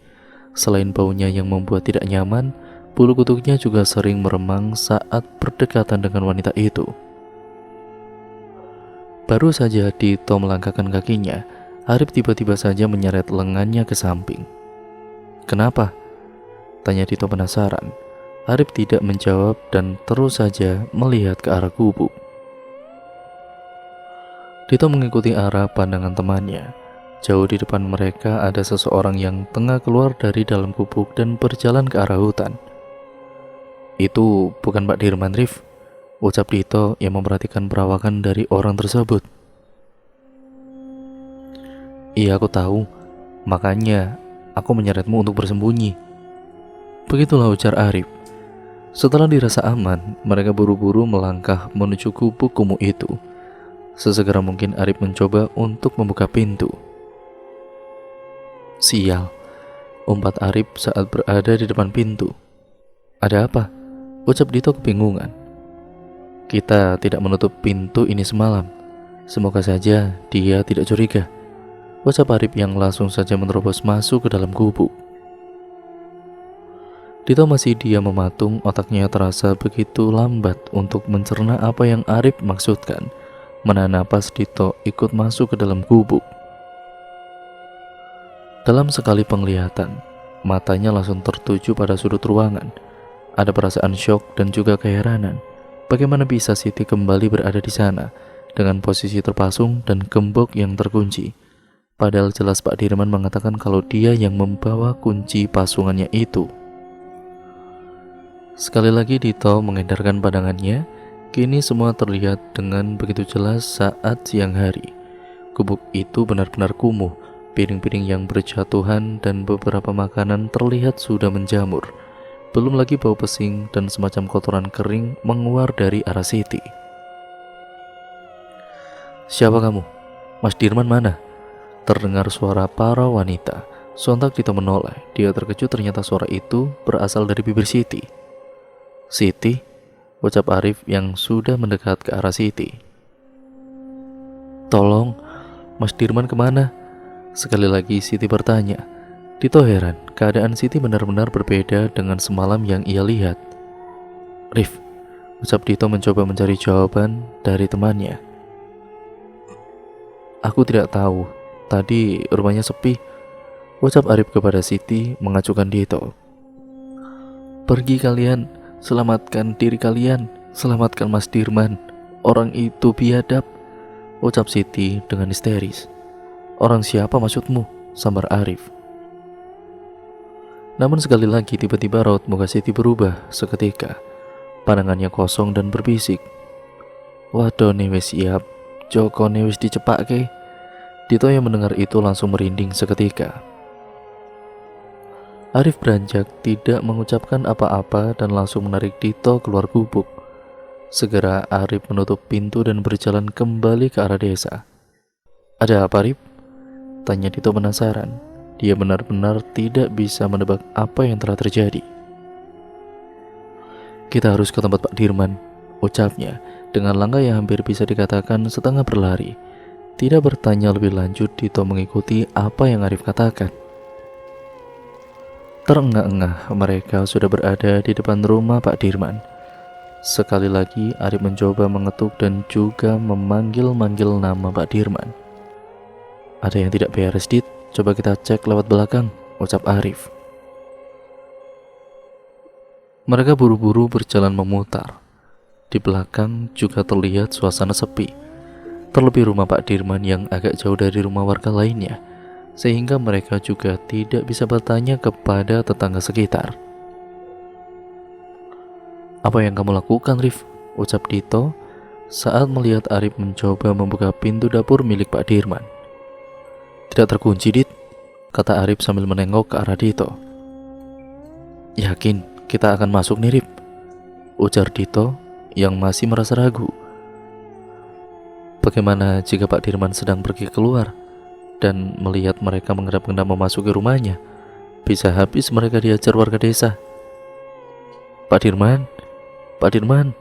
Selain baunya yang membuat tidak nyaman, bulu kuduknya juga sering meremang saat berdekatan dengan wanita itu. Baru saja Dito melangkahkan kakinya, Arif tiba-tiba saja menyeret lengannya ke samping. Kenapa? Tanya Dito penasaran. Arif tidak menjawab dan terus saja melihat ke arah gubuk. Dito mengikuti arah pandangan temannya. Jauh di depan mereka ada seseorang yang tengah keluar dari dalam gubuk dan berjalan ke arah hutan. Itu bukan Pak Dirman, Rif, ucap Dito yang memperhatikan perawakan dari orang tersebut. Iya, aku tahu. Makanya aku menyeretmu untuk bersembunyi. Begitulah ujar Arif. Setelah dirasa aman, mereka buru-buru melangkah menuju gubuk kumuh itu. Sesegera mungkin Arif mencoba untuk membuka pintu. Sial, umpat Arif saat berada di depan pintu. Ada apa? Ucap Dito kebingungan. Kita tidak menutup pintu ini semalam. Semoga saja dia tidak curiga, ucap Arif yang langsung saja menerobos masuk ke dalam gubuk. Dito masih diam mematung, otaknya terasa begitu lambat untuk mencerna apa yang Arif maksudkan. Menahan napas, Dito ikut masuk ke dalam gubuk. Dalam sekali penglihatan, matanya langsung tertuju pada sudut ruangan. Ada perasaan syok dan juga keheranan. Bagaimana bisa Siti kembali berada di sana dengan posisi terpasung dan gembok yang terkunci? Padahal jelas Pak Dirman mengatakan kalau dia yang membawa kunci pasungannya itu. Sekali lagi Dito mengedarkan pandangannya. Kini semua terlihat dengan begitu jelas saat siang hari. Gubuk itu benar-benar kumuh. Piring-piring yang berjatuhan dan beberapa makanan terlihat sudah menjamur. Belum lagi bau pesing dan semacam kotoran kering menguar dari arah Siti. Siapa kamu? Mas Dirman mana? Terdengar suara para wanita. Sontak Dito menoleh. Dia terkejut ternyata suara itu berasal dari bibir Siti. Siti? Ucap Arif yang sudah mendekat ke arah Siti. Tolong, Mas Dirman kemana? Sekali lagi Siti bertanya. Dito heran, keadaan Siti benar-benar berbeda dengan semalam yang ia lihat. Rif, ucap Dito mencoba mencari jawaban dari temannya. Aku tidak tahu, tadi rumahnya sepi, ucap Arif kepada Siti mengacukan Dito. Pergi kalian, selamatkan diri kalian, selamatkan Mas Dirman, orang itu biadab, ucap Siti dengan histeris. Orang siapa maksudmu? Sambar Arif. Namun sekali lagi tiba-tiba raut muka Siti berubah seketika. Pandangannya kosong dan berbisik. Waduh nih wis siap, Joko nih wis dicepake. Dito yang mendengar itu langsung merinding seketika. Arif beranjak tidak mengucapkan apa-apa dan langsung menarik Dito keluar gubuk. Segera Arif menutup pintu dan berjalan kembali ke arah desa. Ada apa, Arif? Tanya Dito penasaran. Dia benar-benar tidak bisa menebak apa yang telah terjadi. Kita harus ke tempat Pak Dirman, ucapnya dengan langkah yang hampir bisa dikatakan setengah berlari. Tidak bertanya lebih lanjut, Dito mengikuti apa yang Arif katakan. Terengah-engah mereka sudah berada di depan rumah Pak Dirman. Sekali lagi Arif mencoba mengetuk dan juga memanggil-manggil nama Pak Dirman. Ada yang tidak beres, Dit. Coba kita cek lewat belakang, ucap Arif. Mereka buru-buru berjalan memutar. Di belakang juga terlihat suasana sepi. Terlebih rumah Pak Dirman yang agak jauh dari rumah warga lainnya, sehingga mereka juga tidak bisa bertanya kepada tetangga sekitar. Apa yang kamu lakukan, Rif? Ucap Dito saat melihat Arif mencoba membuka pintu dapur milik Pak Dirman. Tidak terkunci, Dit, kata Arif sambil menengok ke arah Dito. Yakin kita akan masuk nih, Rif? Ujar Dito yang masih merasa ragu. Bagaimana jika Pak Dirman sedang pergi keluar dan melihat mereka mengendap-endap memasuki rumahnya? Bisa habis mereka diajar warga desa. Pak Dirman, Pak Dirman,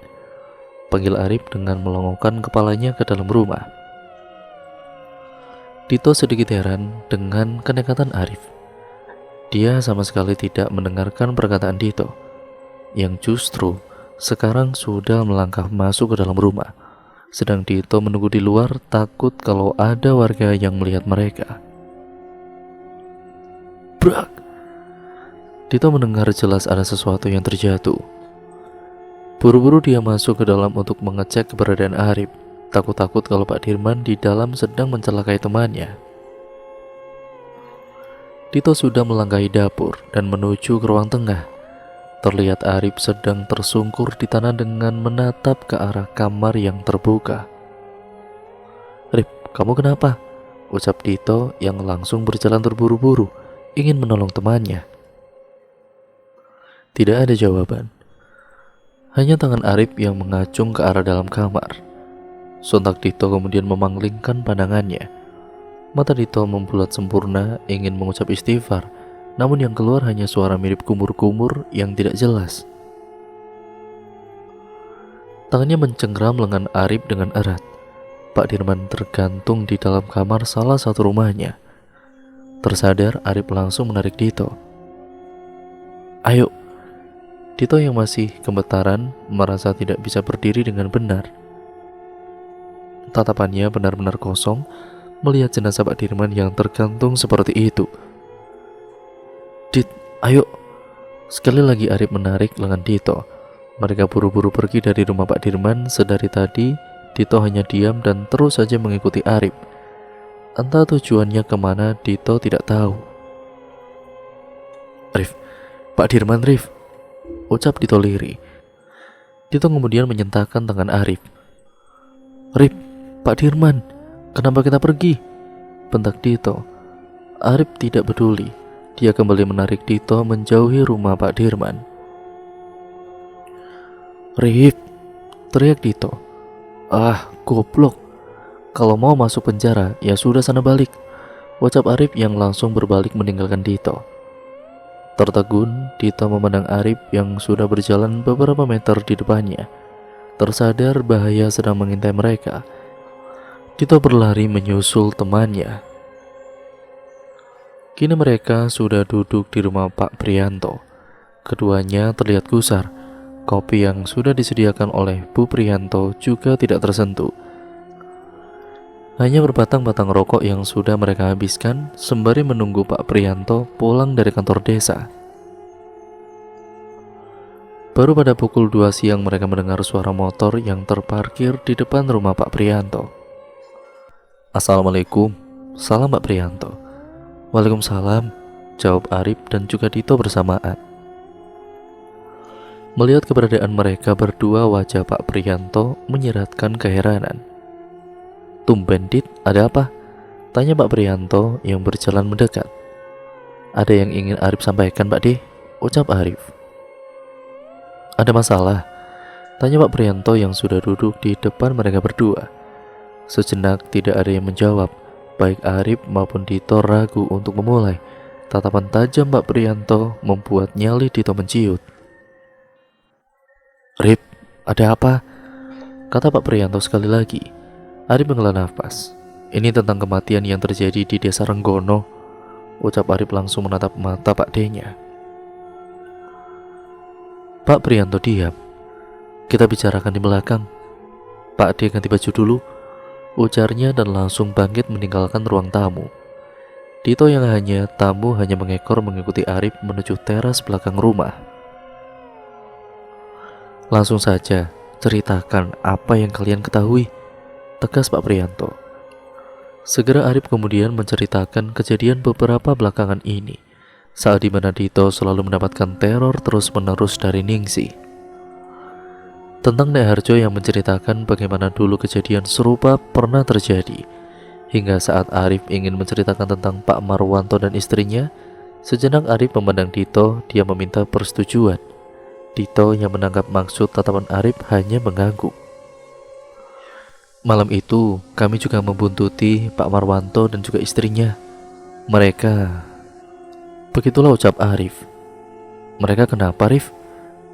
panggil Arif dengan melongokkan kepalanya ke dalam rumah. Dito sedikit heran dengan kenekatan Arif. Dia sama sekali tidak mendengarkan perkataan Dito, yang justru sekarang sudah melangkah masuk ke dalam rumah. Sedang Dito menunggu di luar, takut kalau ada warga yang melihat mereka. Brak! Dito mendengar jelas ada sesuatu yang terjatuh. Buru-buru dia masuk ke dalam untuk mengecek keberadaan Arif, takut-takut kalau Pak Dirman di dalam sedang mencelakai temannya. Dito sudah melangkahi dapur dan menuju ke ruang tengah. Terlihat Arif sedang tersungkur di tanah dengan menatap ke arah kamar yang terbuka. Rif, kamu kenapa? Ucap Dito yang langsung berjalan terburu-buru, ingin menolong temannya. Tidak ada jawaban. Hanya tangan Arif yang mengacung ke arah dalam kamar. Sontak Dito kemudian memanglingkan pandangannya. Mata Dito membulat sempurna, ingin mengucap istighfar, namun yang keluar hanya suara mirip kumur-kumur yang tidak jelas. Tangannya mencengkram lengan Arif dengan erat. Pak Dirman tergantung di dalam kamar salah satu rumahnya. Tersadar, Arif langsung menarik Dito. Ayo. Dito yang masih gemetaran merasa tidak bisa berdiri dengan benar. Tatapannya benar-benar kosong melihat jenazah Pak Dirman yang tergantung seperti itu. Dit, ayo. Sekali lagi Arif menarik lengan Dito. Mereka buru-buru pergi dari rumah Pak Dirman. Sedari tadi Dito hanya diam dan terus saja mengikuti Arif. Entah tujuannya kemana, Dito tidak tahu. Rif, Pak Dirman, Rif, ucap Dito lirih. Dito kemudian menyentakkan tangan Arif. Rif, Pak Dirman, kenapa kita pergi? Bentak Dito. Arif tidak peduli. Dia kembali menarik Dito menjauhi rumah Pak Dirman. Rif, teriak Dito. Ah, goblok. Kalau mau masuk penjara, ya sudah sana balik, ucap Arif yang langsung berbalik meninggalkan Dito. Tertegun, Dito memandang Arif yang sudah berjalan beberapa meter di depannya. Tersadar bahaya sedang mengintai mereka, Dito berlari menyusul temannya. Kini mereka sudah duduk di rumah Pak Prianto. Keduanya terlihat gusar. Kopi yang sudah disediakan oleh Bu Prianto juga tidak tersentuh. Hanya berbatang-batang rokok yang sudah mereka habiskan sembari menunggu Pak Prianto pulang dari kantor desa. Baru pada pukul 2 siang mereka mendengar suara motor yang terparkir di depan rumah Pak Prianto. Assalamualaikum. Salam Pak Prianto. Waalaikumsalam, jawab Arif dan juga Dito bersamaan. Melihat keberadaan mereka berdua, wajah Pak Prianto menyiratkan keheranan. Tumben, Dit, ada apa? Tanya Pak Prianto yang berjalan mendekat. Ada yang ingin Arif sampaikan, Pak D, ucap Arif. Ada masalah? Tanya Pak Prianto yang sudah duduk di depan mereka berdua. Sejenak tidak ada yang menjawab. Baik Arif maupun Dito ragu untuk memulai. Tatapan tajam Pak Prianto membuat nyali Dito menciut. Rip, ada apa? Kata Pak Prianto sekali lagi. Arif menghela nafas. Ini tentang kematian yang terjadi di desa Renggono, ucap Arif langsung menatap mata Pak D-nya. Pak Prianto diam. Kita bicarakan di belakang. Pak D ganti baju dulu, ujarnya dan langsung bangkit meninggalkan ruang tamu. Dito yang hanya tamu hanya mengekor mengikuti Arif menuju teras belakang rumah. Langsung saja, ceritakan apa yang kalian ketahui, tegas Pak Prianto. Segera Arif kemudian menceritakan kejadian beberapa belakangan ini, saat dimana Dito selalu mendapatkan teror terus-menerus dari Ningsih. Tentang Nek Harjo yang menceritakan bagaimana dulu kejadian serupa pernah terjadi, hingga saat Arif ingin menceritakan tentang Pak Marwanto dan istrinya, sejenak Arif memandang Dito, dia meminta persetujuan. Dito yang menanggap maksud tatapan Arif hanya mengangguk. Malam itu kami juga membuntuti Pak Marwanto dan juga istrinya. Mereka... Begitulah ucap Arif. Mereka kenapa, Arif?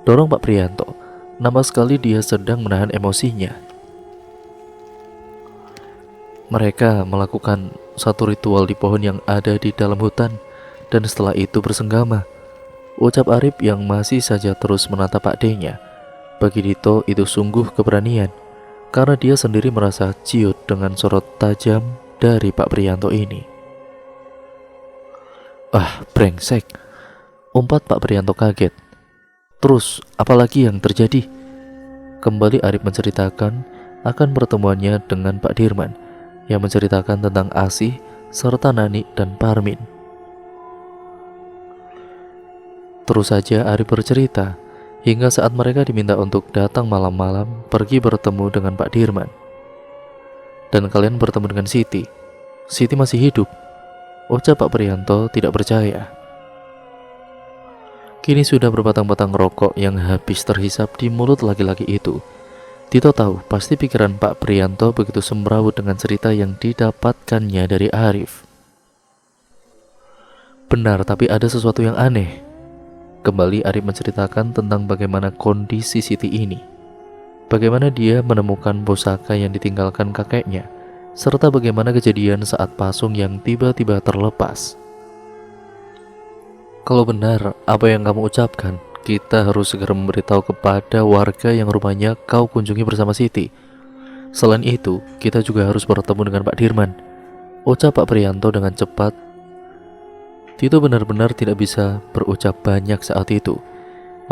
Dorong Pak Prianto. Nampak sekali dia sedang menahan emosinya. Mereka melakukan satu ritual di pohon yang ada di dalam hutan, dan setelah itu bersenggama, ucap Arif yang masih saja terus menatap Pak D-nya. Bagi Dito itu sungguh keberanian, karena dia sendiri merasa ciut dengan sorot tajam dari Pak Prianto ini. Ah, brengsek, umpat Pak Prianto kaget. Terus, apalagi yang terjadi? Kembali Arif menceritakan akan pertemuannya dengan Pak Dirman, yang menceritakan tentang Asih, serta Nani dan Parmin. Terus saja Arif bercerita, hingga saat mereka diminta untuk datang malam-malam pergi bertemu dengan Pak Dirman. Dan kalian bertemu dengan Siti. Siti masih hidup, ucap Pak Prianto tidak percaya. Kini sudah berbatang-batang rokok yang habis terhisap di mulut laki-laki itu. Dito tahu pasti pikiran Pak Prianto begitu semrawut dengan cerita yang didapatkannya dari Arif. Benar, tapi ada sesuatu yang aneh. Kembali Arif menceritakan tentang bagaimana kondisi Siti ini, bagaimana dia menemukan pusaka yang ditinggalkan kakeknya, serta bagaimana kejadian saat pasung yang tiba-tiba terlepas. Kalau benar apa yang kamu ucapkan, kita harus segera memberitahu kepada warga yang rumahnya kau kunjungi bersama Siti. Selain itu, kita juga harus bertemu dengan Pak Dirman, ucap Pak Prianto dengan cepat. Dito benar-benar tidak bisa berucap banyak saat itu.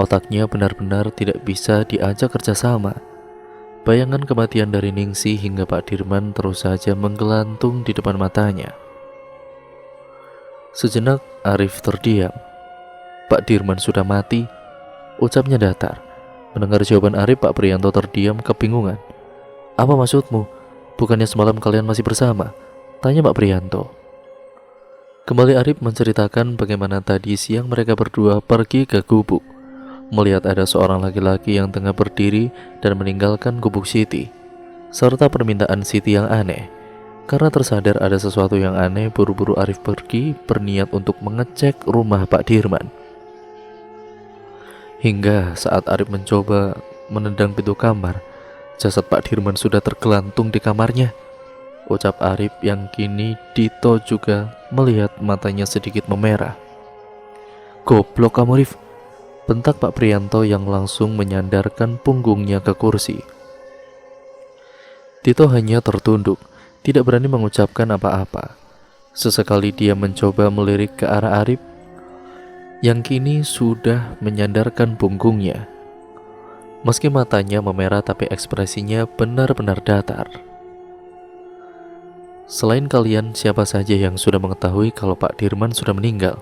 Otaknya benar-benar tidak bisa diajak kerjasama. Bayangan kematian dari Ningsih hingga Pak Dirman terus saja menggelantung di depan matanya. Sejenak Arif terdiam. Pak Dirman sudah mati, ucapnya datar. Mendengar jawaban Arif, Pak Prianto terdiam kebingungan. Apa maksudmu? Bukannya semalam kalian masih bersama? Tanya Pak Prianto. Kembali Arif menceritakan bagaimana tadi siang mereka berdua pergi ke gubuk, melihat ada seorang laki-laki yang tengah berdiri dan meninggalkan gubuk Siti, serta permintaan Siti yang aneh. Karena tersadar ada sesuatu yang aneh, buru-buru Arif pergi berniat untuk mengecek rumah Pak Dirman. Hingga saat Arif mencoba menendang pintu kamar, jasad Pak Dirman sudah tergelantung di kamarnya. Ucap Arif yang kini Dito juga melihat matanya sedikit memerah. Goblok kamu, Rif, bentak Pak Prianto yang langsung menyandarkan punggungnya ke kursi. Dito hanya tertunduk, tidak berani mengucapkan apa-apa. Sesekali dia mencoba melirik ke arah Arif yang kini sudah menyandarkan punggungnya. Meski matanya memerah, tapi ekspresinya benar-benar datar. Selain kalian, siapa saja yang sudah mengetahui kalau Pak Dirman sudah meninggal?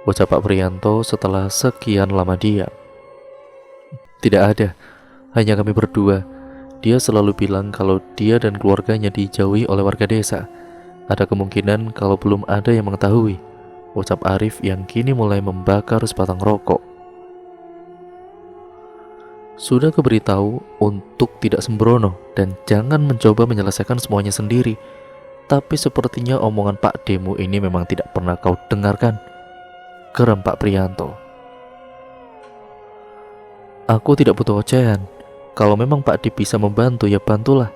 Ucap Pak Prianto setelah sekian lama diam. Tidak ada, hanya kami berdua. Dia selalu bilang kalau dia dan keluarganya dijauhi oleh warga desa. Ada kemungkinan kalau belum ada yang mengetahui, ucap Arif yang kini mulai membakar sebatang rokok. Sudah kuberitahu untuk tidak sembrono dan jangan mencoba menyelesaikan semuanya sendiri. Tapi sepertinya omongan Pak Demu ini memang tidak pernah kau dengarkan, geram Pak Prianto. Aku tidak butuh ocehan. Kalau memang Pak D bisa membantu, ya bantulah.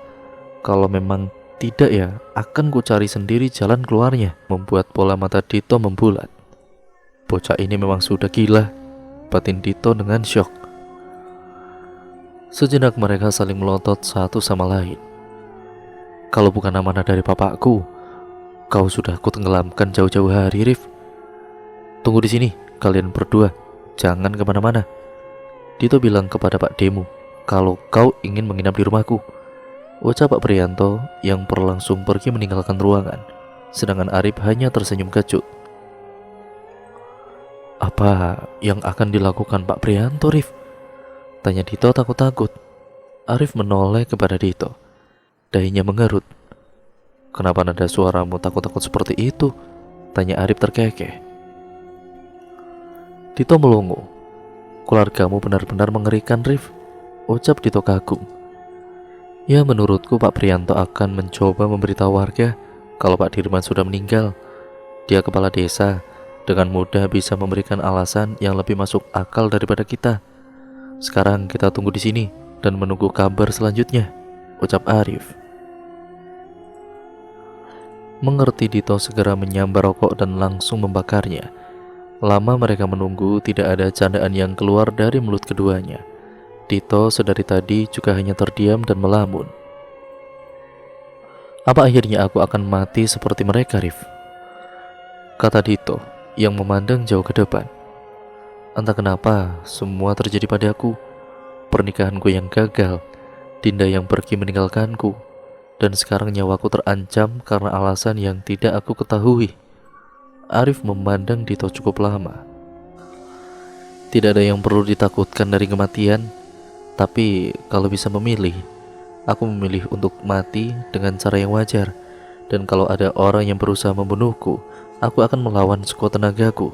Kalau memang tidak, ya akan ku cari sendiri jalan keluarnya. Membuat bola mata Dito membulat. Bocah ini memang sudah gila, batin Dito dengan syok. Sejenak mereka saling melotot satu sama lain. Kalau bukan amanah dari papaku, kau sudah kutenggelamkan jauh-jauh hari, Rif. Tunggu di sini, kalian berdua. Jangan kemana-mana. Dito bilang kepada Pak Demu, kalau kau ingin menginap di rumahku. Ucap Pak Prianto yang berlangsung pergi meninggalkan ruangan. Sedangkan Arif hanya tersenyum kecut. Apa yang akan dilakukan Pak Prianto, Rif? Tanya Dito takut-takut. Arif menoleh kepada Dito. Dahinya mengerut. Kenapa nada suaramu takut-takut seperti itu? Tanya Arif terkekeh. Dito melongo. Keluargamu benar-benar mengerikan, Rif. Ucap Dito kagum. Ya, menurutku Pak Prianto akan mencoba memberitahu warga kalau Pak Dirman sudah meninggal. Dia kepala desa, dengan mudah bisa memberikan alasan yang lebih masuk akal daripada kita. Sekarang kita tunggu di sini dan menunggu kabar selanjutnya, ucap Arif. Mengerti, Dito segera menyambar rokok dan langsung membakarnya. Lama mereka menunggu, tidak ada candaan yang keluar dari mulut keduanya. Dito sedari tadi juga hanya terdiam dan melamun. Apa akhirnya aku akan mati seperti mereka, Rif? Kata Dito yang memandang jauh ke depan. Entah kenapa semua terjadi padaku. Pernikahanku yang gagal, Dinda yang pergi meninggalkanku, dan sekarang nyawaku terancam karena alasan yang tidak aku ketahui. Arif memandang Dito cukup lama. Tidak ada yang perlu ditakutkan dari kematian, tapi kalau bisa memilih, aku memilih untuk mati dengan cara yang wajar. Dan kalau ada orang yang berusaha membunuhku, aku akan melawan sekuat tenagaku,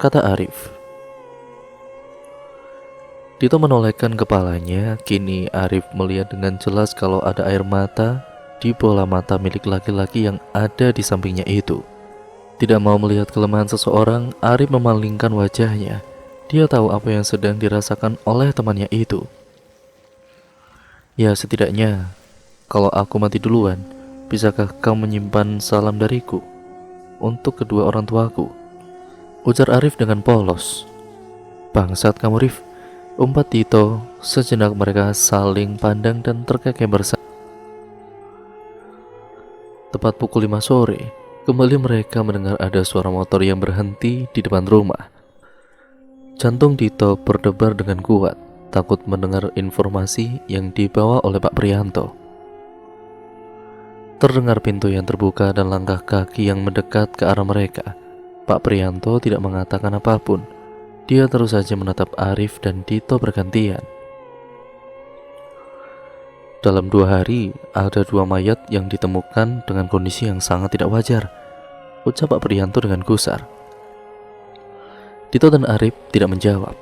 kata Arif. Dito menolehkan kepalanya. Kini Arif melihat dengan jelas kalau ada air mata di bola mata milik laki-laki yang ada di sampingnya itu. Tidak mau melihat kelemahan seseorang, Arif memalingkan wajahnya. Dia tahu apa yang sedang dirasakan oleh temannya itu. Ya, setidaknya kalau aku mati duluan, bisakah kau menyimpan salam dariku untuk kedua orang tuaku? Ujar Arif dengan polos. Bangsat kamu, Rif, umpat Dito. Sejenak mereka saling pandang dan terkekeh bersama. Tepat pukul 5 sore, kembali mereka mendengar ada suara motor yang berhenti di depan rumah. Jantung Dito berdebar dengan kuat, takut mendengar informasi yang dibawa oleh Pak Prianto. Terdengar pintu yang terbuka dan langkah kaki yang mendekat ke arah mereka. Pak Prianto tidak mengatakan apapun. Dia terus saja menatap Arif dan Dito bergantian. Dalam 2 hari, ada 2 mayat yang ditemukan dengan kondisi yang sangat tidak wajar, ucap Pak Prianto dengan gusar. Dito dan Arif tidak menjawab.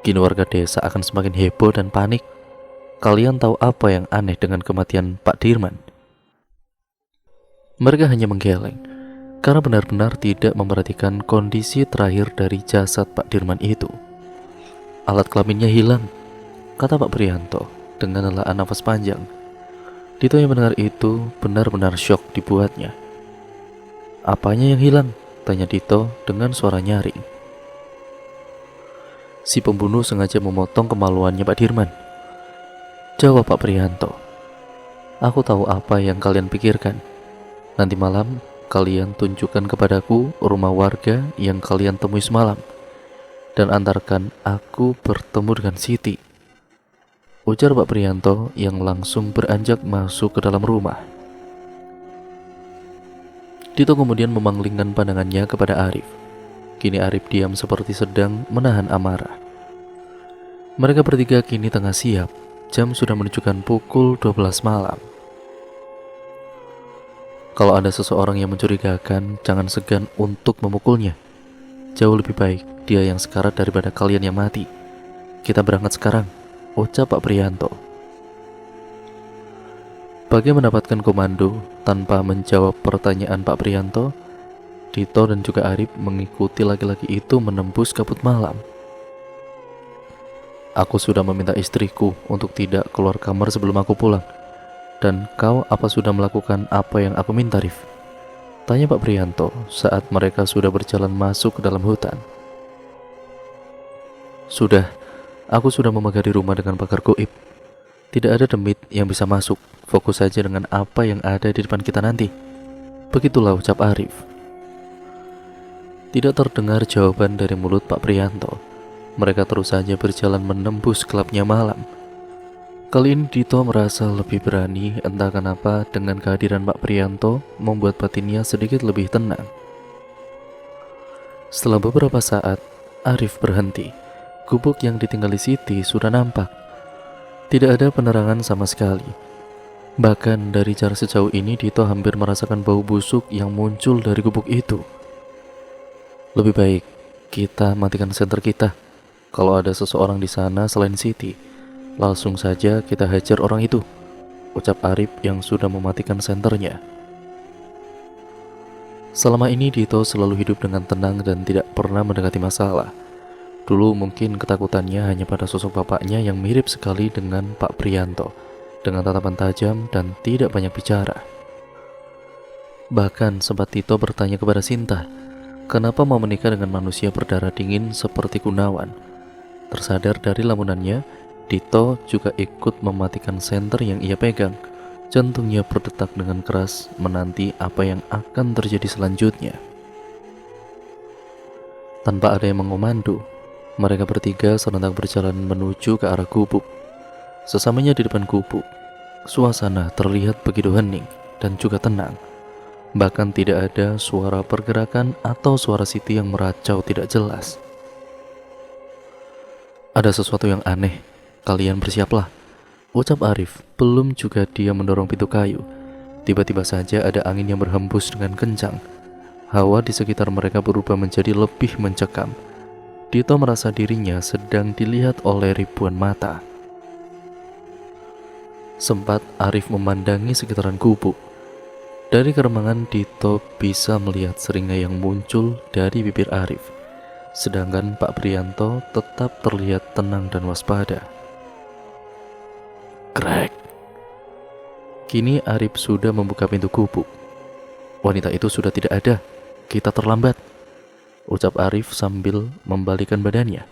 Kini warga desa akan semakin heboh dan panik. Kalian tahu apa yang aneh dengan kematian Pak Dirman? Mereka hanya menggeleng, karena benar-benar tidak memperhatikan kondisi terakhir dari jasad Pak Dirman itu. Alat kelaminnya hilang, kata Pak Prianto dengan helaan nafas panjang. Dito yang mendengar itu benar-benar syok dibuatnya. Apanya yang hilang? Tanya Dito dengan suara nyaring. Si pembunuh sengaja memotong kemaluannya Pak Dirman, jawab Pak Prianto. Aku tahu apa yang kalian pikirkan. Nanti malam kalian tunjukkan kepadaku rumah warga yang kalian temui semalam, dan antarkan aku bertemu dengan Siti, ujar Pak Prianto yang langsung beranjak masuk ke dalam rumah. Dito kemudian memanglingkan pandangannya kepada Arif. Kini Arif diam seperti sedang menahan amarah. Mereka bertiga kini tengah siap. Jam sudah menunjukkan pukul 12 malam. Kalau ada seseorang yang mencurigakan, jangan segan untuk memukulnya. Jauh lebih baik dia yang sekarat daripada kalian yang mati. Kita berangkat sekarang, ucap Pak Prianto. Bagi mendapatkan komando, tanpa menjawab pertanyaan Pak Prianto, Dito dan juga Arif mengikuti laki-laki itu menembus kabut malam. Aku sudah meminta istriku untuk tidak keluar kamar sebelum aku pulang. Dan kau apa sudah melakukan apa yang aku minta, Rif? Tanya Pak Prianto saat mereka sudah berjalan masuk ke dalam hutan. Sudah, Aku sudah memagari rumah dengan pagar goib. Tidak ada demit yang bisa masuk. Fokus saja dengan apa yang ada di depan kita nanti. Begitulah ucap Arif. Tidak terdengar jawaban dari mulut Pak Prianto. Mereka terus saja berjalan menembus gelapnya malam. Kali ini Dito merasa lebih berani, entah kenapa dengan kehadiran Pak Prianto membuat batinnya sedikit lebih tenang. Setelah beberapa saat, Arif berhenti. Gubuk yang ditinggali Siti sudah nampak. Tidak ada penerangan sama sekali. Bahkan dari jarak sejauh ini Dito hampir merasakan bau busuk yang muncul dari gubuk itu. Lebih baik kita matikan senter kita. Kalau ada seseorang di sana selain Siti, langsung saja kita hajar orang itu, ucap Arif yang sudah mematikan senternya. Selama ini Dito selalu hidup dengan tenang dan tidak pernah mendekati masalah. Dulu mungkin ketakutannya hanya pada sosok bapaknya yang mirip sekali dengan Pak Prianto, dengan tatapan tajam dan tidak banyak bicara. Bahkan sempat Dito bertanya kepada Sinta, kenapa mau menikah dengan manusia berdarah dingin seperti Gunawan. Tersadar dari lamunannya, Dito juga ikut mematikan senter yang ia pegang. Jantungnya berdetak dengan keras menanti apa yang akan terjadi selanjutnya. Tanpa ada yang mengomando, mereka bertiga serentak berjalan menuju ke arah gubuk. Sesamanya di depan gubuk, suasana terlihat begitu hening dan juga tenang. Bahkan tidak ada suara pergerakan atau suara Siti yang meracau tidak jelas. Ada sesuatu yang aneh, kalian bersiaplah, ucap Arif. Belum juga dia mendorong pintu kayu, tiba-tiba saja ada angin yang berhembus dengan kencang. Hawa di sekitar mereka berubah menjadi lebih mencekam. Dito merasa dirinya sedang dilihat oleh ribuan mata. Sempat Arif memandangi sekitaran gubuk. Dari keremangan Dito bisa melihat seringai yang muncul dari bibir Arif. Sedangkan Pak Prianto tetap terlihat tenang dan waspada. Krek. Kini Arif sudah membuka pintu gubuk. Wanita itu sudah tidak ada. Kita terlambat, ucap Arif sambil membalikkan badannya.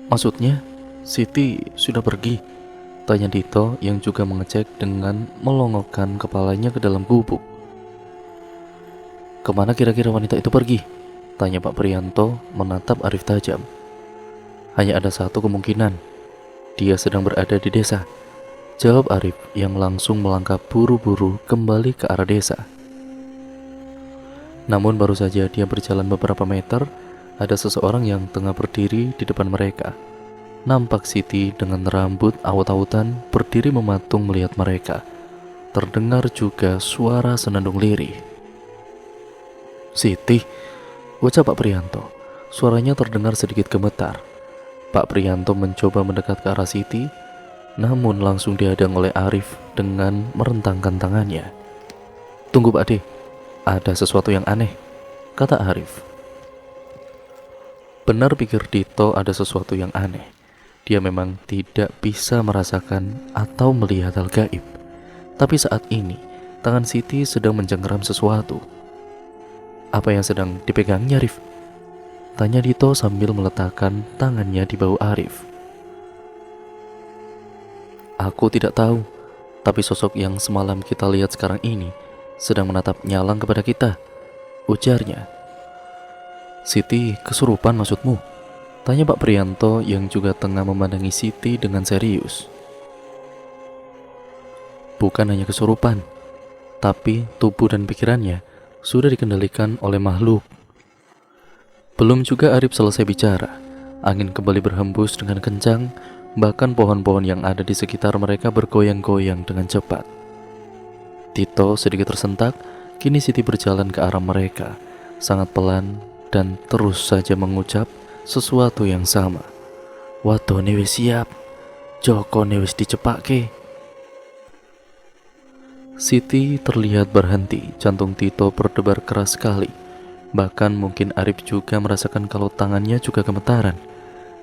Maksudnya, Siti sudah pergi? Tanya Dito yang juga mengecek dengan melongokkan kepalanya ke dalam gubuk. Kemana kira-kira wanita itu pergi? Tanya Pak Prianto menatap Arif tajam. Hanya ada satu kemungkinan, dia sedang berada di desa, jawab Arif yang langsung melangkah buru-buru kembali ke arah desa. Namun baru saja dia berjalan beberapa meter, ada seseorang yang tengah berdiri di depan mereka. Nampak Siti dengan rambut awut-awutan berdiri mematung melihat mereka. Terdengar juga suara senandung lirih. Siti, ucap Pak Prianto. Suaranya terdengar sedikit gemetar. Pak Prianto mencoba mendekat ke arah Siti, namun langsung dihadang oleh Arif dengan merentangkan tangannya. Tunggu Pak De, ada sesuatu yang aneh, kata Arif. Benar pikir Dito, ada sesuatu yang aneh. Dia memang tidak bisa merasakan atau melihat hal gaib. Tapi saat ini, tangan Siti sedang mencengkeram sesuatu. Apa yang sedang dipegangnya, Arif? Tanya Dito sambil meletakkan tangannya di bahu Arif. Aku tidak tahu, tapi sosok yang semalam kita lihat sekarang ini sedang menatap nyalang kepada kita, ujarnya. Siti kesurupan maksudmu? Tanya Pak Prianto yang juga tengah memandangi Siti dengan serius. Bukan hanya kesurupan, tapi tubuh dan pikirannya sudah dikendalikan oleh makhluk. Belum juga Arif selesai bicara, angin kembali berhembus dengan kencang, bahkan pohon-pohon yang ada di sekitar mereka bergoyang-goyang dengan cepat. Dito sedikit tersentak, kini Siti berjalan ke arah mereka, sangat pelan dan terus saja mengucap sesuatu yang sama. Wadone wis siap, Jokone wis dicepake. Siti terlihat berhenti, jantung Dito berdebar keras sekali. Bahkan mungkin Arif juga merasakan kalau tangannya juga gemetaran.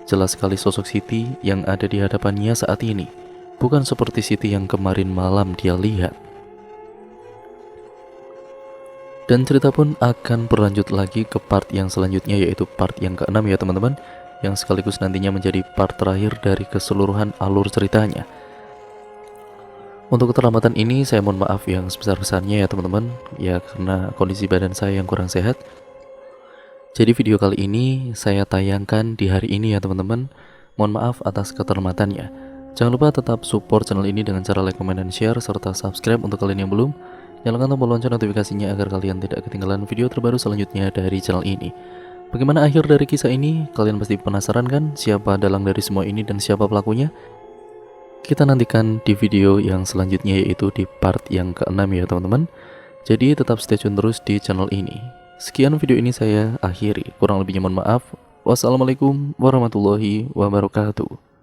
Jelas sekali sosok Siti yang ada di hadapannya saat ini bukan seperti Siti yang kemarin malam dia lihat. Dan cerita pun akan berlanjut lagi ke part yang selanjutnya, yaitu part yang ke-6 ya teman-teman. yang sekaligus nantinya menjadi part terakhir dari keseluruhan alur ceritanya. Untuk keterlambatan ini saya mohon maaf yang sebesar-besarnya ya teman-teman, ya karena kondisi badan saya yang kurang sehat. Jadi video kali ini saya tayangkan di hari ini ya teman-teman. Mohon maaf atas keterlambatannya. Jangan lupa tetap support channel ini dengan cara like, comment, dan share, serta subscribe untuk kalian yang belum. Nyalakan tombol lonceng notifikasinya agar kalian tidak ketinggalan video terbaru selanjutnya dari channel ini. Bagaimana akhir dari kisah ini? Kalian pasti penasaran kan siapa dalang dari semua ini dan siapa pelakunya? Kita nantikan di video yang selanjutnya, yaitu di part yang ke-6 ya teman-teman. Jadi tetap stay tune terus di channel ini. Sekian video ini saya akhiri, kurang lebihnya mohon maaf. Wassalamualaikum warahmatullahi wabarakatuh.